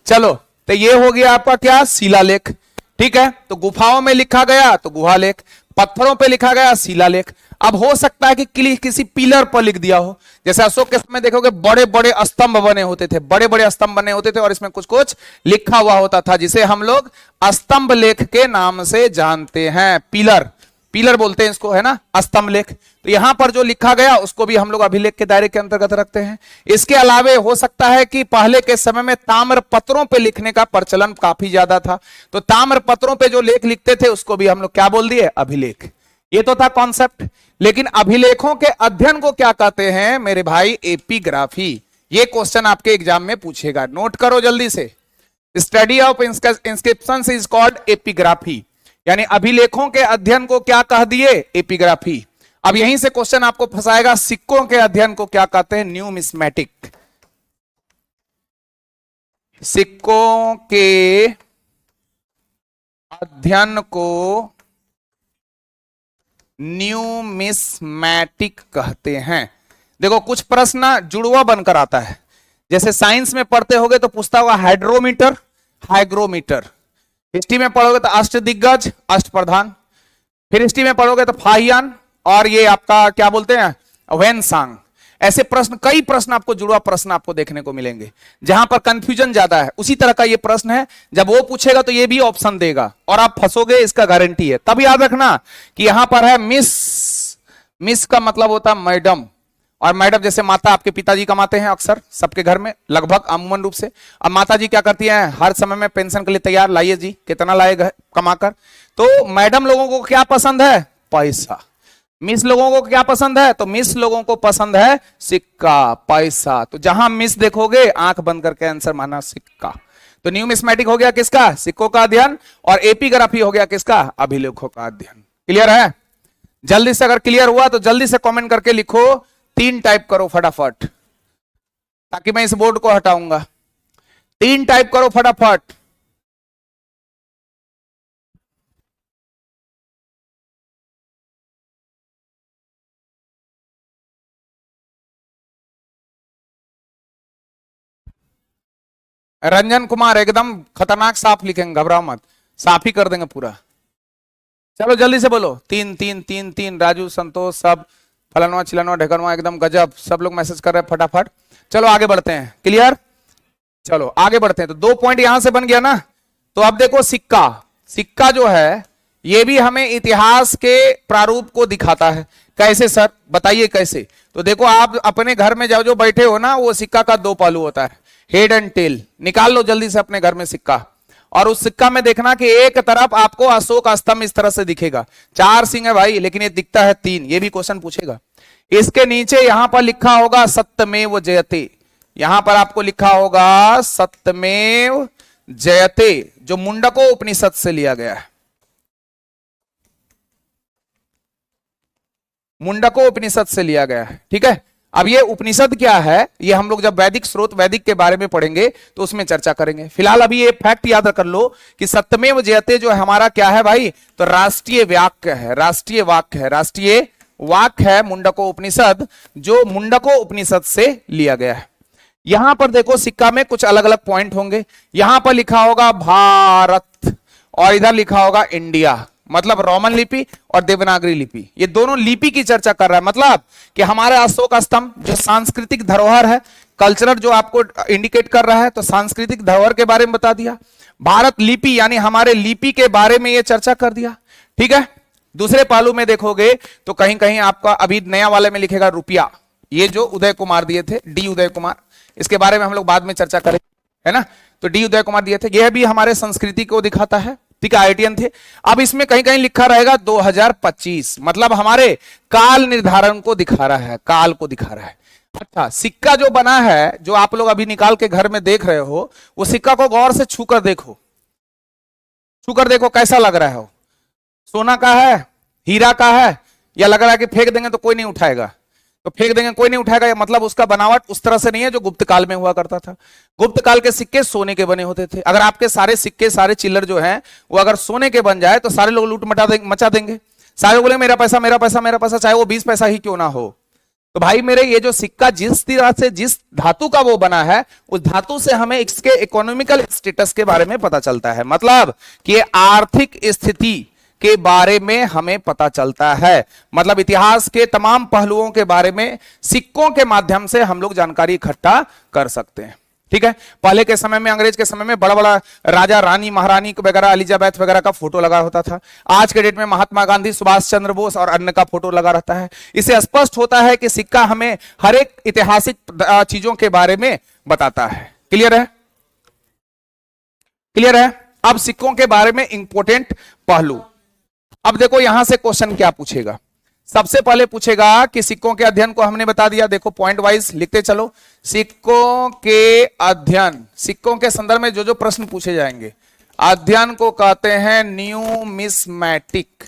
चलो तो ये हो गया आपका क्या, शिलालेख। ठीक है, तो गुफाओं में लिखा गया तो गुहा लेख, पत्थरों पे लिखा गया शिलालेख। अब हो सकता है कि किसी पिलर पर लिख दिया हो, जैसे अशोक के समय देखोगे बड़े बड़े स्तंभ बने होते थे, बड़े बड़े स्तंभ बने होते थे और इसमें कुछ कुछ लिखा हुआ होता था, जिसे हम लोग स्तंभ लेख के नाम से जानते हैं। पिलर, पिलर बोलते हैं इसको, है ना, स्तंभ लेख। तो यहां पर जो लिखा गया उसको भी हम लोग अभिलेख के दायरे के अंतर्गत रखते हैं। इसके अलावे हो सकता है कि पहले के समय में ताम्र पत्रों पे लिखने का प्रचलन काफी ज्यादा था, तो ताम्र पत्रों पे जो लेख लिखते थे उसको भी हम लोग क्या बोल दिए, अभिलेख। ये तो था कॉन्सेप्ट। लेकिन अभिलेखों के अध्ययन को क्या कहते हैं मेरे भाई, एपिग्राफी। ये क्वेश्चन आपके एग्जाम में पूछेगा, नोट करो जल्दी से। Study of inscriptions is called epigraphy, यानी अभिलेखों के अध्ययन को क्या कह दिए, एपिग्राफी। अब यहीं से क्वेश्चन आपको फंसाएगा, सिक्कों के अध्ययन को क्या कहते हैं, न्यूमिस्मेटिक। सिक्कों के अध्ययन को न्यूमिस्मेटिक कहते हैं। देखो कुछ प्रश्न जुड़वा बनकर आता है, जैसे साइंस में पढ़ते होगे तो पूछता होगा हाइड्रोमीटर, हाइग्रोमीटर। हिस्ट्री में पढ़ोगे तो अष्टदिग्गज, अष्टप्रधान। फिर हिस्ट्री में पढ़ोगे तो फाहियान, और ये आपका क्या बोलते हैं, वेनसांग। ऐसे प्रश्न, कई प्रश्न आपको जुड़वा प्रश्न आपको देखने को मिलेंगे, जहां पर कंफ्यूजन ज्यादा है। उसी तरह का ये प्रश्न है, जब वो पूछेगा तो ये भी ऑप्शन देगा और आप फंसोगे, इसका गारंटी है। तब याद रखना कि यहां पर है मिस, मिस का मतलब होता है मैडम, और मैडम जैसे माता आपके पिताजी कमाते हैं अक्सर सबके घर में, लगभग अमूमन रूप से। अब माता जी क्या करती हैं, हर समय में पेंशन के लिए तैयार, लाइए जी कितना लाए कमाकर। तो मैडम लोगों को क्या पसंद है, पैसा। मिस लोगों को क्या पसंद है, तो मिस लोगों को पसंद है सिक्का, पैसा। तो जहां मिस देखोगे आंख बंद करके आंसर माना सिक्का। तो न्यूमिस्मेटिक हो गया किसका, सिक्कों का अध्ययन, और एपिग्राफी हो गया किसका, अभिलेखों का अध्ययन। क्लियर है? जल्दी से अगर क्लियर हुआ तो जल्दी से कमेंट करके लिखो, 3 टाइप करो फटाफट, ताकि मैं इस बोर्ड को हटाऊंगा। 3 टाइप करो फटाफट। रंजन कुमार एकदम खतरनाक साफ लिखेंगे, घबराओ मत, साफ ही कर देंगे पूरा। चलो जल्दी से बोलो, 3 3 3 3। राजू, संतोष, सब फलानवा चिलानवा ढेकनवा, एकदम गजब, सब लोग मैसेज कर रहे हैं फटाफट। चलो आगे बढ़ते हैं, क्लियर। चलो आगे बढ़ते हैं। तो 2 पॉइंट यहां से बन गया ना। तो अब देखो सिक्का, सिक्का जो है ये भी हमें इतिहास के प्रारूप को दिखाता है। कैसे सर, बताइए कैसे। तो देखो आप अपने घर में जो बैठे हो ना, वो सिक्का का 2 पहलू होता है, हेड एंड टेल। निकाल लो जल्दी से अपने घर में सिक्का, और उस सिक्का में देखना कि एक तरफ आपको अशोक स्तंभ इस तरह से दिखेगा, 4 सिंह है भाई, लेकिन ये दिखता है 3। ये भी क्वेश्चन पूछेगा। इसके नीचे यहां पर लिखा होगा सत्यमेव जयते, यहां पर आपको लिखा होगा सत्यमेव जयते, जो मुंडको उपनिषद से लिया गया है। मुंडको उपनिषद से लिया गया है, ठीक है। अब ये उपनिषद क्या है, ये हम लोग जब वैदिक स्रोत, वैदिक के बारे में पढ़ेंगे तो उसमें चर्चा करेंगे। फिलहाल अभी ये फैक्ट याद कर लो कि सत्यमेव जयते जो हमारा क्या है भाई, तो राष्ट्रीय वाक्य है, राष्ट्रीय वाक्य है, राष्ट्रीय वाक्य है मुंडको उपनिषद, जो मुंडको उपनिषद से लिया गया है। यहां पर देखो सिक्का में कुछ अलग अलग पॉइंट होंगे। यहां पर लिखा होगा भारत, और इधर लिखा होगा इंडिया, मतलब रोमन लिपि और देवनागरी लिपि, ये दोनों लिपि की चर्चा कर रहा है। मतलब कि हमारे अशोक स्तंभ जो सांस्कृतिक धरोहर है, कल्चरल जो आपको इंडिकेट कर रहा है, तो सांस्कृतिक धरोहर के बारे में बता दिया। भारत लिपि यानी हमारे लिपि के बारे में ये चर्चा कर दिया, ठीक है। दूसरे पहलू में देखोगे तो कहीं कहीं आपका अभी नया वाले में लिखेगा रुपया, ये जो उदय कुमार दिए थे, डी उदय कुमार, इसके बारे में हम लोग बाद में चर्चा करेंगे, है ना। तो डी उदय कुमार दिए थे, यह भी हमारे संस्कृति को दिखाता है, ठीक है, आईआईटीएन थे। अब इसमें कहीं कहीं लिखा रहेगा 2025, मतलब हमारे काल निर्धारण को दिखा रहा है, काल को दिखा रहा है। अच्छा, सिक्का जो बना है, जो आप लोग अभी निकाल के घर में देख रहे हो, वो सिक्का को गौर से छूकर देखो, छूकर देखो कैसा लग रहा है वो, सोना का है, हीरा का है, या लग रहा है कि फेंक देंगे तो कोई नहीं उठाएगा, तो फेंक देंगे कोई नहीं उठाएगा, या मतलब उसका बनावट उस तरह से नहीं है जो गुप्त काल में हुआ करता था। गुप्त काल के सिक्के सोने के बने होते थे। अगर आपके सारे सिक्के, सारे चिल्लर जो हैं वो अगर सोने के बन जाए तो सारे लोग लूट मचा देंगे, सारे बोले मेरा पैसा मेरा पैसा मेरा पैसा, चाहे वो 20 पैसा ही क्यों ना हो। तो भाई मेरे, ये जो सिक्का जिस तरह से, जिस धातु का वो बना है, उस धातु से हमें इसके इकोनॉमिकल स्टेटस के बारे में पता चलता है, मतलब कि आर्थिक स्थिति के बारे में हमें पता चलता है, मतलब इतिहास के तमाम पहलुओं के बारे में सिक्कों के माध्यम से हम लोग जानकारी इकट्ठा कर सकते हैं, ठीक है। पहले के समय में, अंग्रेज के समय में बड़ा बड़ा राजा रानी महारानी वगैरह, एलिजाबेथ वगैरह का फोटो लगा होता था। आज के डेट में महात्मा गांधी, सुभाष चंद्र बोस और अन्य का फोटो लगा रहता है। इससे स्पष्ट होता है कि सिक्का हमें हर एक ऐतिहासिक चीजों के बारे में बताता है। क्लियर है, क्लियर है। अब सिक्कों के बारे में इंपॉर्टेंट पहलू, अब देखो यहां से क्वेश्चन क्या पूछेगा। सबसे पहले पूछेगा कि सिक्कों के अध्ययन को हमने बता दिया, देखो पॉइंट वाइज लिखते चलो। सिक्कों के अध्ययन, सिक्कों के संदर्भ में जो जो प्रश्न पूछे जाएंगे, अध्ययन को कहते हैं न्यूमिस्मैटिक,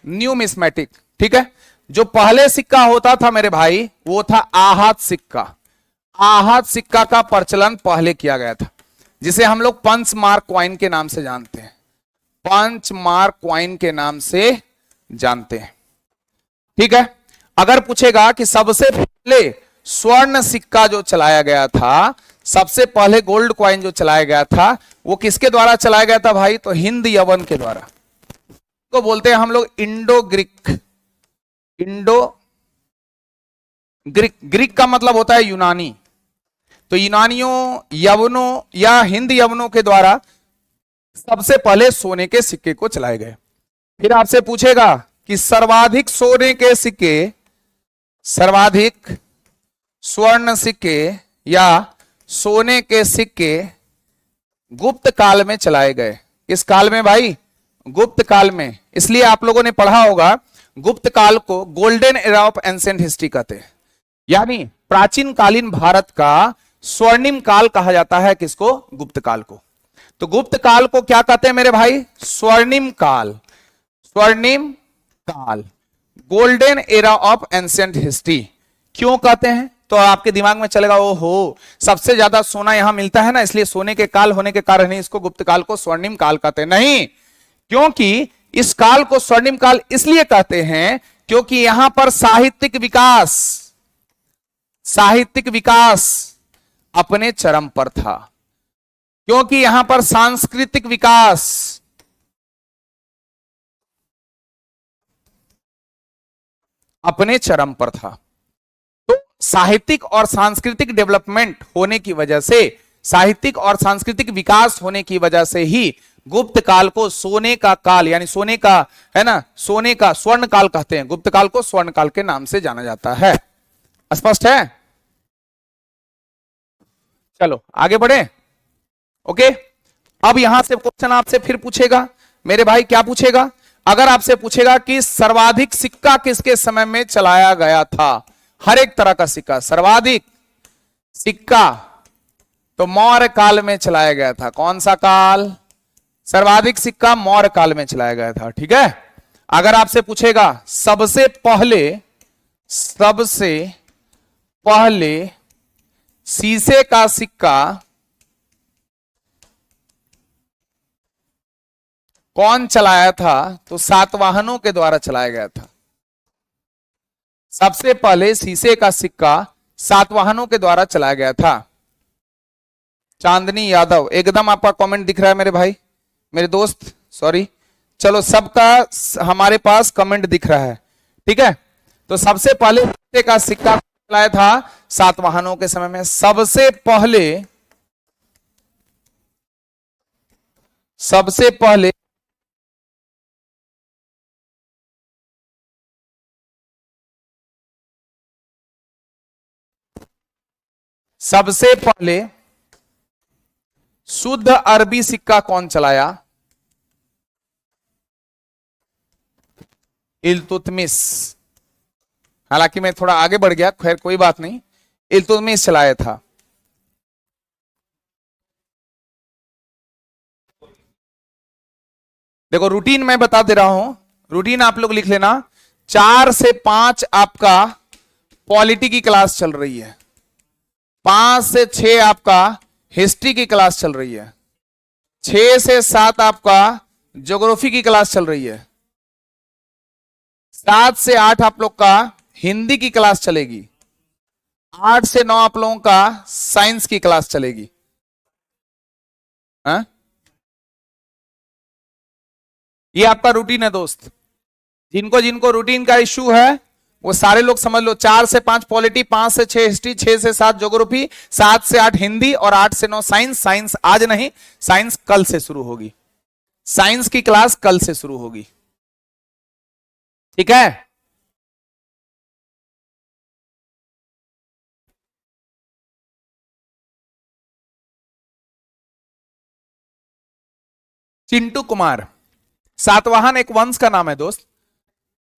न्यूमिस्मैटिक, ठीक है। जो पहले सिक्का होता था मेरे भाई, वो था आहत सिक्का। आहत सिक्का का प्रचलन पहले किया गया था, जिसे हम लोग पंच मार्क क्वाइन के नाम से जानते हैं, पंच मार्क क्वाइन के नाम से जानते हैं, ठीक है। अगर पूछेगा कि सबसे पहले स्वर्ण सिक्का जो चलाया गया था, सबसे पहले गोल्ड क्वाइन जो चलाया गया था, वो किसके द्वारा चलाया गया था भाई, तो हिंद यवन के द्वारा। तो बोलते हैं हम लोग Indo Greek, Indo Greek, Greek का मतलब होता है यूनानी, तो यूनानियों, यवनों या हिंद यवनों के द्वारा सबसे पहले सोने के सिक्के को चलाए गए। फिर आपसे पूछेगा कि सर्वाधिक सोने के सिक्के, सर्वाधिक स्वर्ण सिक्के या सोने के सिक्के गुप्त काल में चलाए गए। किस काल में भाई, गुप्त काल में। इसलिए आप लोगों ने पढ़ा होगा गुप्त काल को golden era of ancient history कहते हैं, यानी प्राचीन कालीन भारत का स्वर्णिम काल कहा जाता है किसको, गुप्त काल को। तो गुप्त काल को क्या कहते हैं मेरे भाई, स्वर्णिम काल, स्वर्णिम काल, golden era of ancient history. क्यों कहते हैं, तो आपके दिमाग में चलेगा ओहो सबसे ज्यादा सोना यहां मिलता है ना, इसलिए सोने के काल होने के कारण ही इसको गुप्त काल को स्वर्णिम काल कहते हैं। नहीं, क्योंकि इस काल को स्वर्णिम काल इसलिए कहते हैं क्योंकि यहां पर साहित्यिक विकास, साहित्यिक विकास अपने चरम पर था, क्योंकि यहां पर सांस्कृतिक विकास अपने चरम पर था। तो साहित्यिक और सांस्कृतिक डेवलपमेंट होने की वजह से, साहित्यिक और सांस्कृतिक विकास होने की वजह से ही गुप्त काल को सोने का काल, यानी सोने का, है ना, सोने का स्वर्ण काल कहते हैं। गुप्त काल को स्वर्ण काल के नाम से जाना जाता है। स्पष्ट है, चलो आगे बढ़े। ओके, अब यहां से क्वेश्चन आपसे फिर पूछेगा मेरे भाई, क्या पूछेगा, अगर आपसे पूछेगा कि सर्वाधिक सिक्का किसके समय में चलाया गया था, हर एक तरह का सिक्का, सर्वाधिक सिक्का तो मौर्य काल में चलाया गया था। कौन सा काल, सर्वाधिक सिक्का मौर्य काल में चलाया गया था, ठीक है। अगर आपसे पूछेगा सबसे पहले, सबसे पहले शीशे का सिक्का कौन चलाया था, तो सातवाहनों के द्वारा चलाया गया था। सबसे पहले शीशे का सिक्का सातवाहनों के द्वारा चलाया गया था। चांदनी यादव, एकदम आपका कमेंट दिख रहा है मेरे भाई, मेरे दोस्त, सॉरी, चलो सबका हमारे पास कमेंट दिख रहा है, ठीक है। तो सबसे पहले शीशे का सिक्का चलाया था सातवाहनों के समय में। सबसे पहले, सबसे पहले सबसे पहले शुद्ध अरबी सिक्का कौन चलाया? इल्तुतमिश। हालांकि मैं थोड़ा आगे बढ़ गया, खैर कोई बात नहीं, इल्तुतमिश चलाया था। देखो रूटीन मैं बता दे रहा हूं, रूटीन आप लोग लिख लेना। 4 से 5 आपका पॉलिटी की क्लास चल रही है, 5 से 6 आपका हिस्ट्री की क्लास चल रही है, 6 से 7 आपका ज्योग्राफी की क्लास चल रही है, 7 से 8 आप लोग का हिंदी की क्लास चलेगी, 8 से 9 आप लोगों का साइंस की क्लास चलेगी। हा? ये आपका रूटीन है दोस्त। जिनको जिनको रूटीन का इश्यू है वो सारे लोग समझ लो। 4 से 5 पॉलिटी, 5 से 6 हिस्ट्री, 6 से 7 ज्योग्राफी, 7 से 8 हिंदी और 8 से 9 साइंस। साइंस आज नहीं, साइंस कल से शुरू होगी। साइंस की क्लास कल से शुरू होगी, ठीक है। चिंटू कुमार सातवाहन एक वंश का नाम है दोस्त।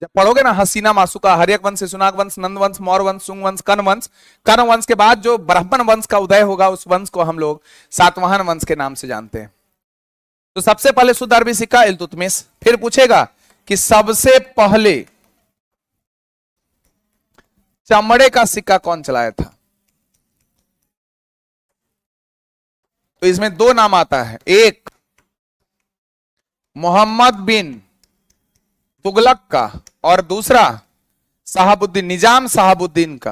जब पढ़ोगे ना हसीना मासुका, हर्यक वंश, सुनाग वंश, नंद वंश, मौर्य वंश, सुंग वंश, कर्ण वंश, कर्ण वंश के बाद जो ब्राह्मण वंश का उदय होगा उस वंश को हम लोग सातवाहन वंश के नाम से जानते हैं। तो सबसे पहले शुद्ध अरबी सिक्का इल्तुतमिश। फिर पूछेगा कि सबसे पहले चमड़े का सिक्का कौन चलाया था? तो इसमें दो नाम आता है, एक मोहम्मद बिन तुगलक का और दूसरा साहबुद्दीन, निजाम साहबुद्दीन का।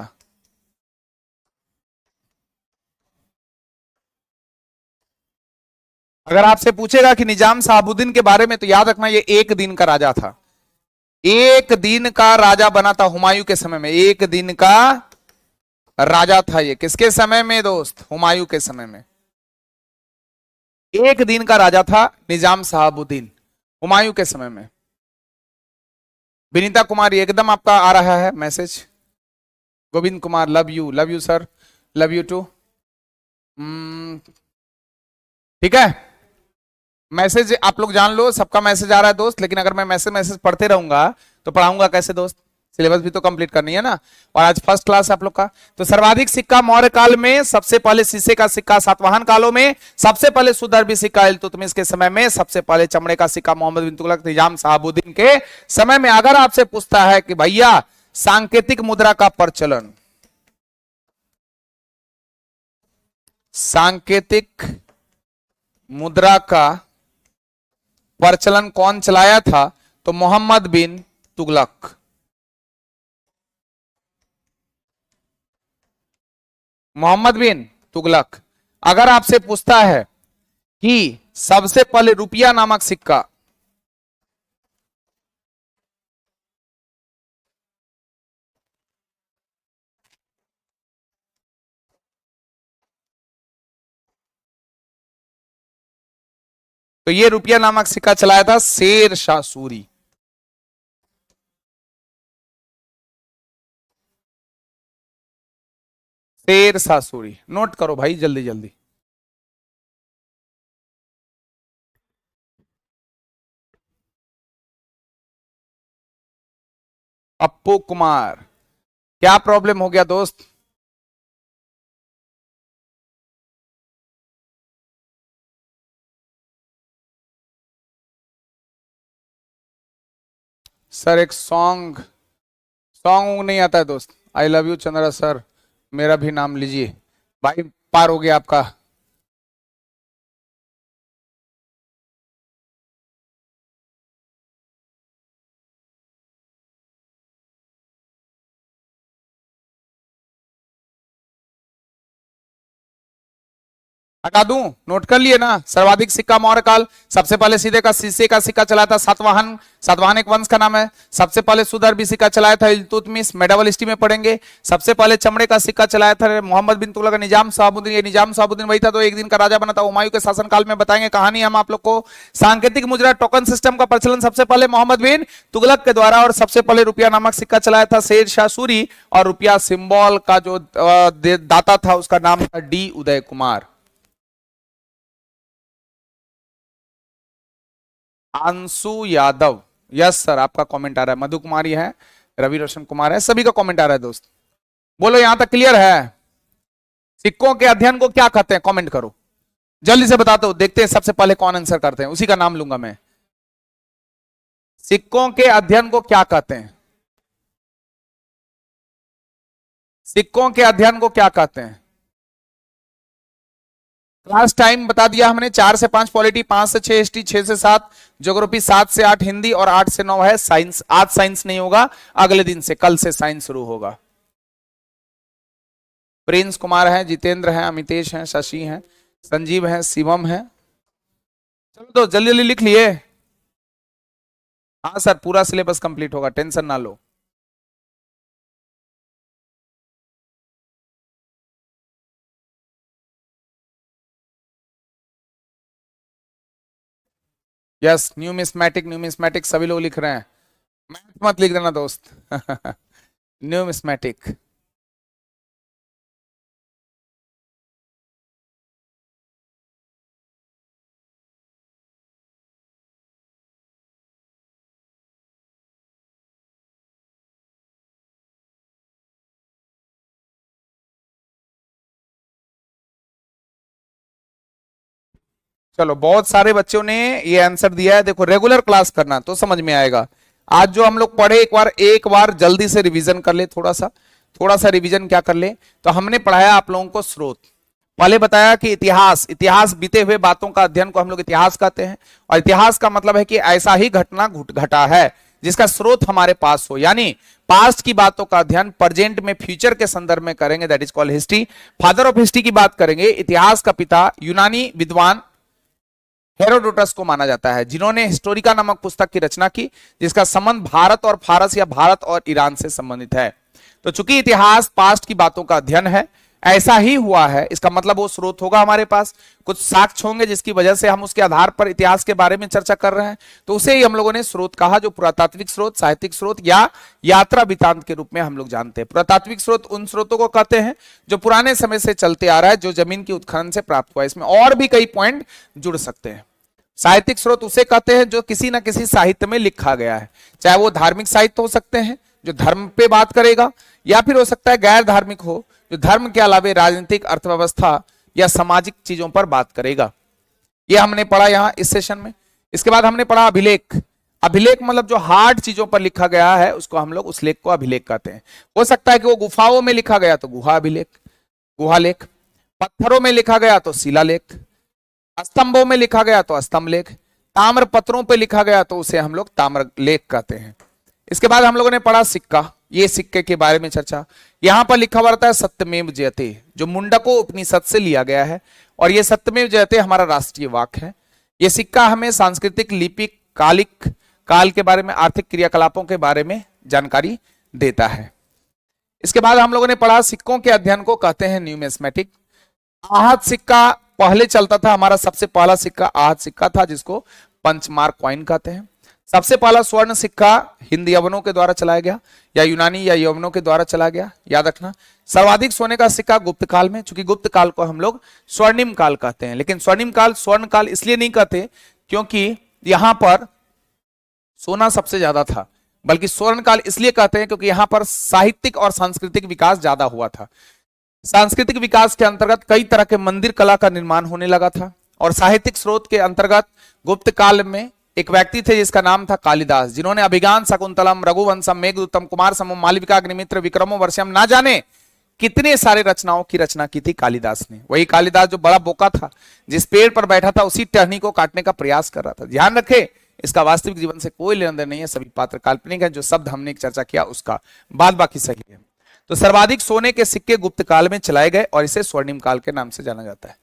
अगर आपसे पूछेगा कि निजाम साहबुद्दीन के बारे में, तो याद रखना ये एक दिन का राजा था। एक दिन का राजा बना था हुमायूं के समय में, एक दिन का राजा था ये। किसके समय में दोस्त? हुमायूं के समय में एक दिन का राजा था निजाम साहबुद्दीन, हुमायूं के समय में। विनीता कुमारी एकदम आपका आ रहा है message. Govind Kumar love you sir, love you too. ठीक है, मैसेज आप लोग जान लो, सबका मैसेज आ रहा है दोस्त। लेकिन अगर मैं मैसेज पढ़ते रहूंगा तो पढ़ाऊंगा कैसे दोस्त? सिलेबस भी तो कंप्लीट करनी है ना। और आज फर्स्ट क्लास आप लोग का। तो सर्वाधिक सिक्का मौर्य काल में, सबसे पहले शीशे का सिक्का सातवाहन कालों में, सबसे पहले शुद्ध अरबी सिक्का इल्तुतमिश के समय में, सबसे पहले चमड़े का सिक्का मोहम्मद बिन तुगलक निजाम साहबुद्दीन के समय में। अगर आपसे पूछता है कि भैया सांकेतिक मुद्रा का प्रचलन, सांकेतिक मुद्रा का प्रचलन कौन चलाया था? तो मोहम्मद बिन तुगलक। मोहम्मद बिन तुगलक। अगर आपसे पूछता है कि सबसे पहले रुपया नामक सिक्का, तो ये रुपया नामक सिक्का चलाया था शेर शाह सूरी। शेर शाह सूरी, नोट करो भाई जल्दी जल्दी। अप्पू कुमार, क्या प्रॉब्लम हो गया दोस्त? सर एक सॉन्ग सॉन्ग नहीं आता है दोस्त। I love you Chandra sir, मेरा भी नाम लीजिए। भाई पार हो गया आपका। हटा दूं, नोट कर लिए ना। सर्वाधिक सिक्का मौर्य काल, सबसे पहले सीधे का शीशे का सिक्का चलाया था सातवाहन, सातवाहन एक वंश का नाम है। सबसे पहले सुदर्भी सिक्का चलाया था इल्तुतमिश, मेडावल हिस्ट्री में पढ़ेंगे। सबसे पहले चमड़े का सिक्का चलाया था मोहम्मद बिन तुगलक, निजाम साहबुद्दीन, ये निजाम साहबुद्दीन वही था तो एक दिन का राजा बना था। हुमायूं के शासनकाल में बताएंगे कहानी हम आप लोग को। सांकेतिक मुद्रा टोकन सिस्टम का प्रचलन सबसे पहले मोहम्मद बिन तुगलक के द्वारा, और सबसे पहले रुपया नामक सिक्का चलाया था शेर शाह सूरी, और रुपया सिंबल का जो दाता था उसका नाम था D Uday Kumar. Anshu Yadav, yes sir, आपका कमेंट आ रहा है। मधु कुमारी है, रवि रोशन कुमार है, सभी का कमेंट आ रहा है दोस्त। बोलो यहां तक क्लियर है? सिक्कों के अध्ययन को क्या कहते हैं, कमेंट करो जल्दी से बताते हो, देखते हैं सबसे पहले कौन आंसर करते हैं, उसी का नाम लूंगा मैं। सिक्कों के अध्ययन को क्या कहते हैं? सिक्कों के अध्ययन को क्या कहते हैं? क्लास टाइम बता दिया हमने, 4 से 5 पॉलिटी, 5 से 6 हिस्ट्री, 6 से 7 ज्योग्राफी, 7 से 8 हिंदी और 8 से 9 है साइंस। आज साइंस नहीं होगा, अगले दिन से, कल से साइंस शुरू होगा। प्रिंस कुमार है, जितेंद्र है, अमितेश है, शशि है, संजीव है, शिवम है। चलो तो जल्दी जल्दी लिख लिए। हाँ सर, पूरा सिलेबस कंप्लीट होगा, टेंशन ना लो। यस, न्यूमिस्मैटिक, न्यूमिस्मैटिक सभी लोग लिख रहे हैं, मैथ मत लिख देना दोस्त। न्यूमिस्मैटिक। चलो, बहुत सारे बच्चों ने ये आंसर दिया है। देखो, रेगुलर क्लास करना तो समझ में आएगा। आज जो हम लोग पढ़े, एक बार जल्दी से रिवीजन कर ले, थोड़ा सा रिवीजन क्या कर ले। तो हमने पढ़ाया आप लोगों को स्रोत, पहले बताया कि इतिहास बीते हुए बातों का अध्ययन को हम लोग इतिहास कहते हैं, और इतिहास का मतलब है कि ऐसा ही घटना घटा है जिसका स्रोत हमारे पास हो, यानी पास्ट की बातों का अध्ययन प्रेजेंट में फ्यूचर के संदर्भ में करेंगे, that is called history. Father of history की बात करेंगे, इतिहास का पिता यूनानी विद्वान हेरोडोटस को माना जाता है, जिन्होंने हिस्टोरिका नामक पुस्तक की रचना की, जिसका संबंध भारत और फारस या भारत और ईरान से संबंधित है। तो चूंकि इतिहास पास्ट की बातों का अध्ययन है, ऐसा ही हुआ है, इसका मतलब वो स्रोत होगा हमारे पास, कुछ साक्ष्य होंगे जिसकी वजह से हम उसके आधार पर इतिहास के बारे में चर्चा कर रहे हैं, तो उसे ही हम लोगों ने स्रोत कहा, जो पुरातात्विक स्रोत, साहित्यिक स्रोत या यात्रा वृत्तांत के रूप में हम लोग जानते हैं। पुरातात्विक स्रोत उन स्रोतों को कहते हैं जो पुराने समय से चलते आ रहा है, जो जमीन की उत्खनन से प्राप्त हुआ है। इसमें और भी कई पॉइंट जुड़ सकते हैं। साहित्यिक स्रोत उसे कहते हैं जो किसी ना किसी साहित्य में लिखा गया है, चाहे वो धार्मिक साहित्य हो सकते हैं जो धर्म पे बात करेगा, या फिर हो सकता है गैर धार्मिक हो जो धर्म के अलावे राजनीतिक, अर्थव्यवस्था या सामाजिक चीजों पर बात करेगा। ये हमने पढ़ा यहां इस सेशन में। इसके बाद हमने पढ़ा अभिलेख। अभिलेख मतलब जो हार्ड चीजों पर लिखा गया है उसको हम लोग, उस लेख को अभिलेख कहते हैं। हो सकता है कि वो गुफाओं में लिखा गया तो गुहा अभिलेख, गुहालेख, पत्थरों में लिखा गया तो शिलालेख, स्तंभों में लिखा गया तो स्तंभ लेख, ताम्र पत्रों पे लिखा गया तो उसे हम लोग ताम्र लेख कहते हैं। इसके बाद हम लोगों ने पढ़ा सिक्का, ये सिक्के के बारे में चर्चा। यहां पर लिखा हुआ रहता है सत्यमेव जयते, जो मुंडको उपनिषद से लिया गया है, और ये सत्यमेव जयते हमारा राष्ट्रीय वाक्य है। ये सिक्का हमें सांस्कृतिक, लिपिक, कालिक काल के बारे में, आर्थिक क्रियाकलापों के बारे में जानकारी देता है। इसके बाद हम लोगों ने पढ़ा सिक्कों के अध्ययन को कहते हैं न्यूमिस्मेटिक। आहत सिक्का पहले चलता था, हमारा सबसे पहला सिक्का आहत सिक्का था, जिसको पंचमार्क कॉइन कहते हैं। सबसे पहला स्वर्ण सिक्का हिंद यवनों के द्वारा चलाया गया, या यूनानी या यवनों के द्वारा चलाया गया, याद रखना। सर्वाधिक सोने का सिक्का गुप्त काल में, चूंकि गुप्त काल को हम लोग स्वर्णिम काल कहते हैं, लेकिन स्वर्णिम काल स्वर्ण काल इसलिए नहीं कहते क्योंकि यहां पर सोना सबसे ज्यादा था, बल्कि स्वर्ण काल इसलिए कहते हैं क्योंकि यहां पर साहित्यिक और सांस्कृतिक विकास ज्यादा हुआ था। सांस्कृतिक विकास के अंतर्गत कई तरह के मंदिर कला का निर्माण होने लगा था, और साहित्यिक स्रोत के अंतर्गत गुप्त काल में एक व्यक्ति थे जिसका नाम था कालिदास, जिन्होंने अभिज्ञान, शकुंतलम, रघुवंशम, मेघदूतम, कुमार समूह, मालविका, अग्निमित्र, विक्रमो वर्षम, ना जाने कितने सारे रचनाओं की रचना की थी कालिदास ने। वही कालिदास जो बड़ा बोका था, जिस पेड़ पर बैठा था उसी टहनी को काटने का प्रयास कर रहा था। ध्यान रखे, इसका वास्तविक जीवन से कोई लेना देना नहीं है, सभी पात्र काल्पनिक है। जो शब्द हमने चर्चा किया उसका बाद बाकी सही है। तो सर्वाधिक सोने के सिक्के गुप्त काल में चलाए गए और इसे स्वर्णिम काल के नाम से जाना जाता है।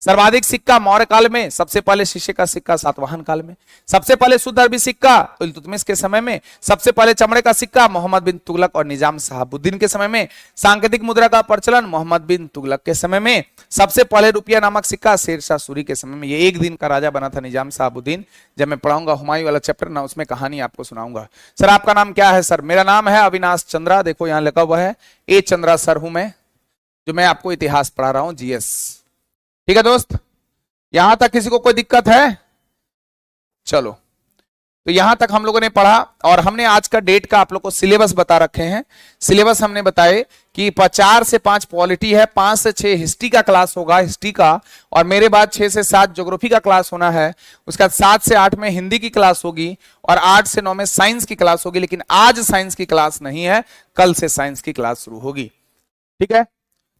सर्वाधिक सिक्का मौर्य काल में, सबसे पहले शीशे का सिक्का सातवाहन काल में, सबसे पहले शुद्ध अरबी सिक्का इल्तुतमिश के समय में, सबसे पहले चमड़े का सिक्का मोहम्मद बिन तुगलक और निजाम शहाबुद्दीन के समय में, सांकेतिक मुद्रा का प्रचलन मोहम्मद बिन तुगलक के समय में, सबसे पहले रुपया नामक सिक्का शेरशाह सूरी के समय में। ये एक दिन का राजा बना था निजाम शहाबुद्दीन। जब मैं पढ़ाऊंगा हुमायूं वाला चैप्टर ना, उसमें कहानी आपको सुनाऊंगा। सर आपका नाम क्या है? सर मेरा नाम है अविनाश चंद्रा, देखो यहाँ लिखा हुआ है ए चंद्रा सर हूं मैं, जो मैं आपको इतिहास पढ़ा रहा हूं, जीएस। ठीक है दोस्त, यहां तक किसी को कोई दिक्कत है? चलो, तो यहां तक हम लोगों ने पढ़ा और हमने आज का डेट का आप लोग को सिलेबस बता रखे हैं। सिलेबस हमने बताए कि 4 से 5 पॉलिटी है, 5 से 6 हिस्ट्री का क्लास होगा, हिस्ट्री का, और मेरे बाद 6 से 7 ज्योग्राफी का क्लास होना है। उसके बाद 7 से 8 में हिंदी की क्लास होगी और 8 से 9 में साइंस की क्लास होगी। लेकिन आज साइंस की क्लास नहीं है, कल से साइंस की क्लास शुरू होगी। ठीक है,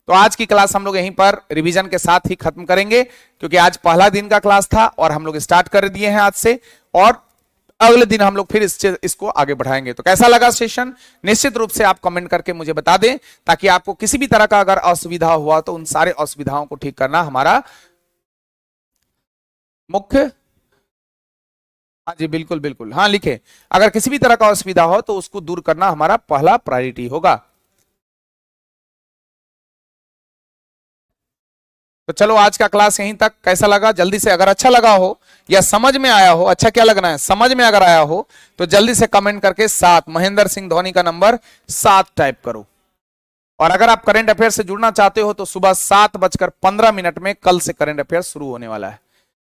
तो आज की क्लास हम लोग यहीं पर रिवीजन के साथ ही खत्म करेंगे, क्योंकि आज पहला दिन का क्लास था और हम लोग स्टार्ट कर दिए हैं आज से, और अगले दिन हम लोग फिर इसको आगे बढ़ाएंगे। तो कैसा लगा सेशन? निश्चित रूप से आप कमेंट करके मुझे बता दें, ताकि आपको किसी भी तरह का अगर असुविधा हुआ तो उन सारे असुविधाओं को ठीक करना हमारा मुख्य। हाँ जी, बिल्कुल बिल्कुल, हाँ लिखे, अगर किसी भी तरह का असुविधा हो तो उसको दूर करना हमारा पहला प्रायोरिटी होगा। तो चलो आज का क्लास यहीं तक। कैसा लगा जल्दी से, अगर अच्छा लगा हो या समझ में आया हो, अच्छा क्या लगना है, समझ में अगर आया हो तो जल्दी से कमेंट करके 7, महेंद्र सिंह धोनी का नंबर 7 टाइप करो। और अगर आप करंट अफेयर से जुड़ना चाहते हो तो सुबह 7:15 में कल से करंट अफेयर शुरू होने वाला है।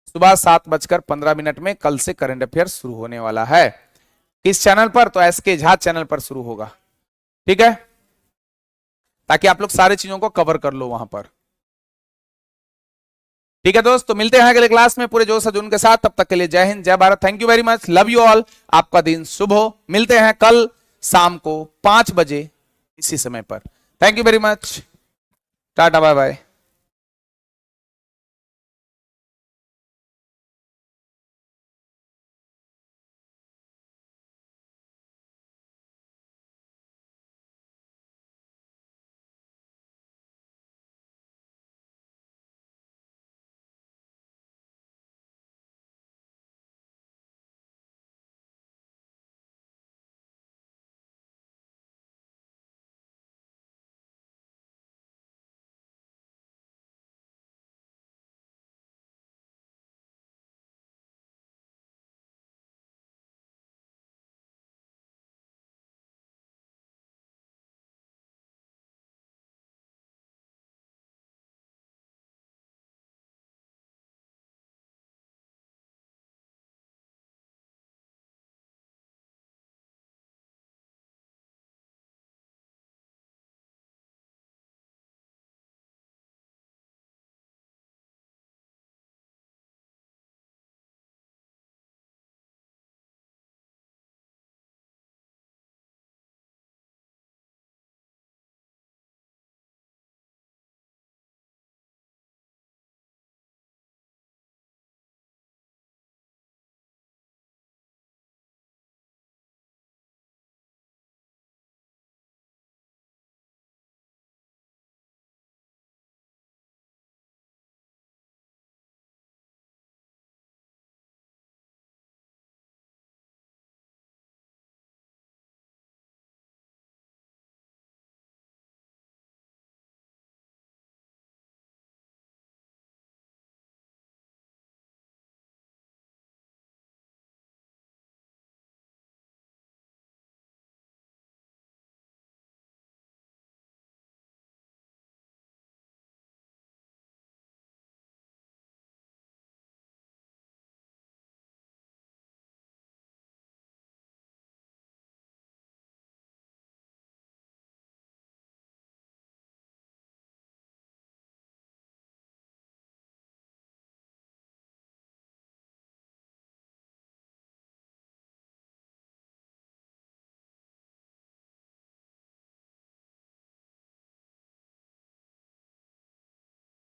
सुबह 7:15 में कल से करंट अफेयर शुरू होने वाला है। किस चैनल पर? तो एसके झा चैनल पर शुरू होगा। ठीक है, ताकि आप लोग सारी चीजों को कवर कर लो वहां पर। ठीक है दोस्त, तो मिलते हैं अगले क्लास में पूरे जोश जुनून के साथ। तब तक के लिए जय हिंद, जय Bharat, thank you very much, love you all, आपका दिन शुभ हो। मिलते हैं कल शाम को 5 बजे इसी समय पर। Thank you very much, tata bye bye.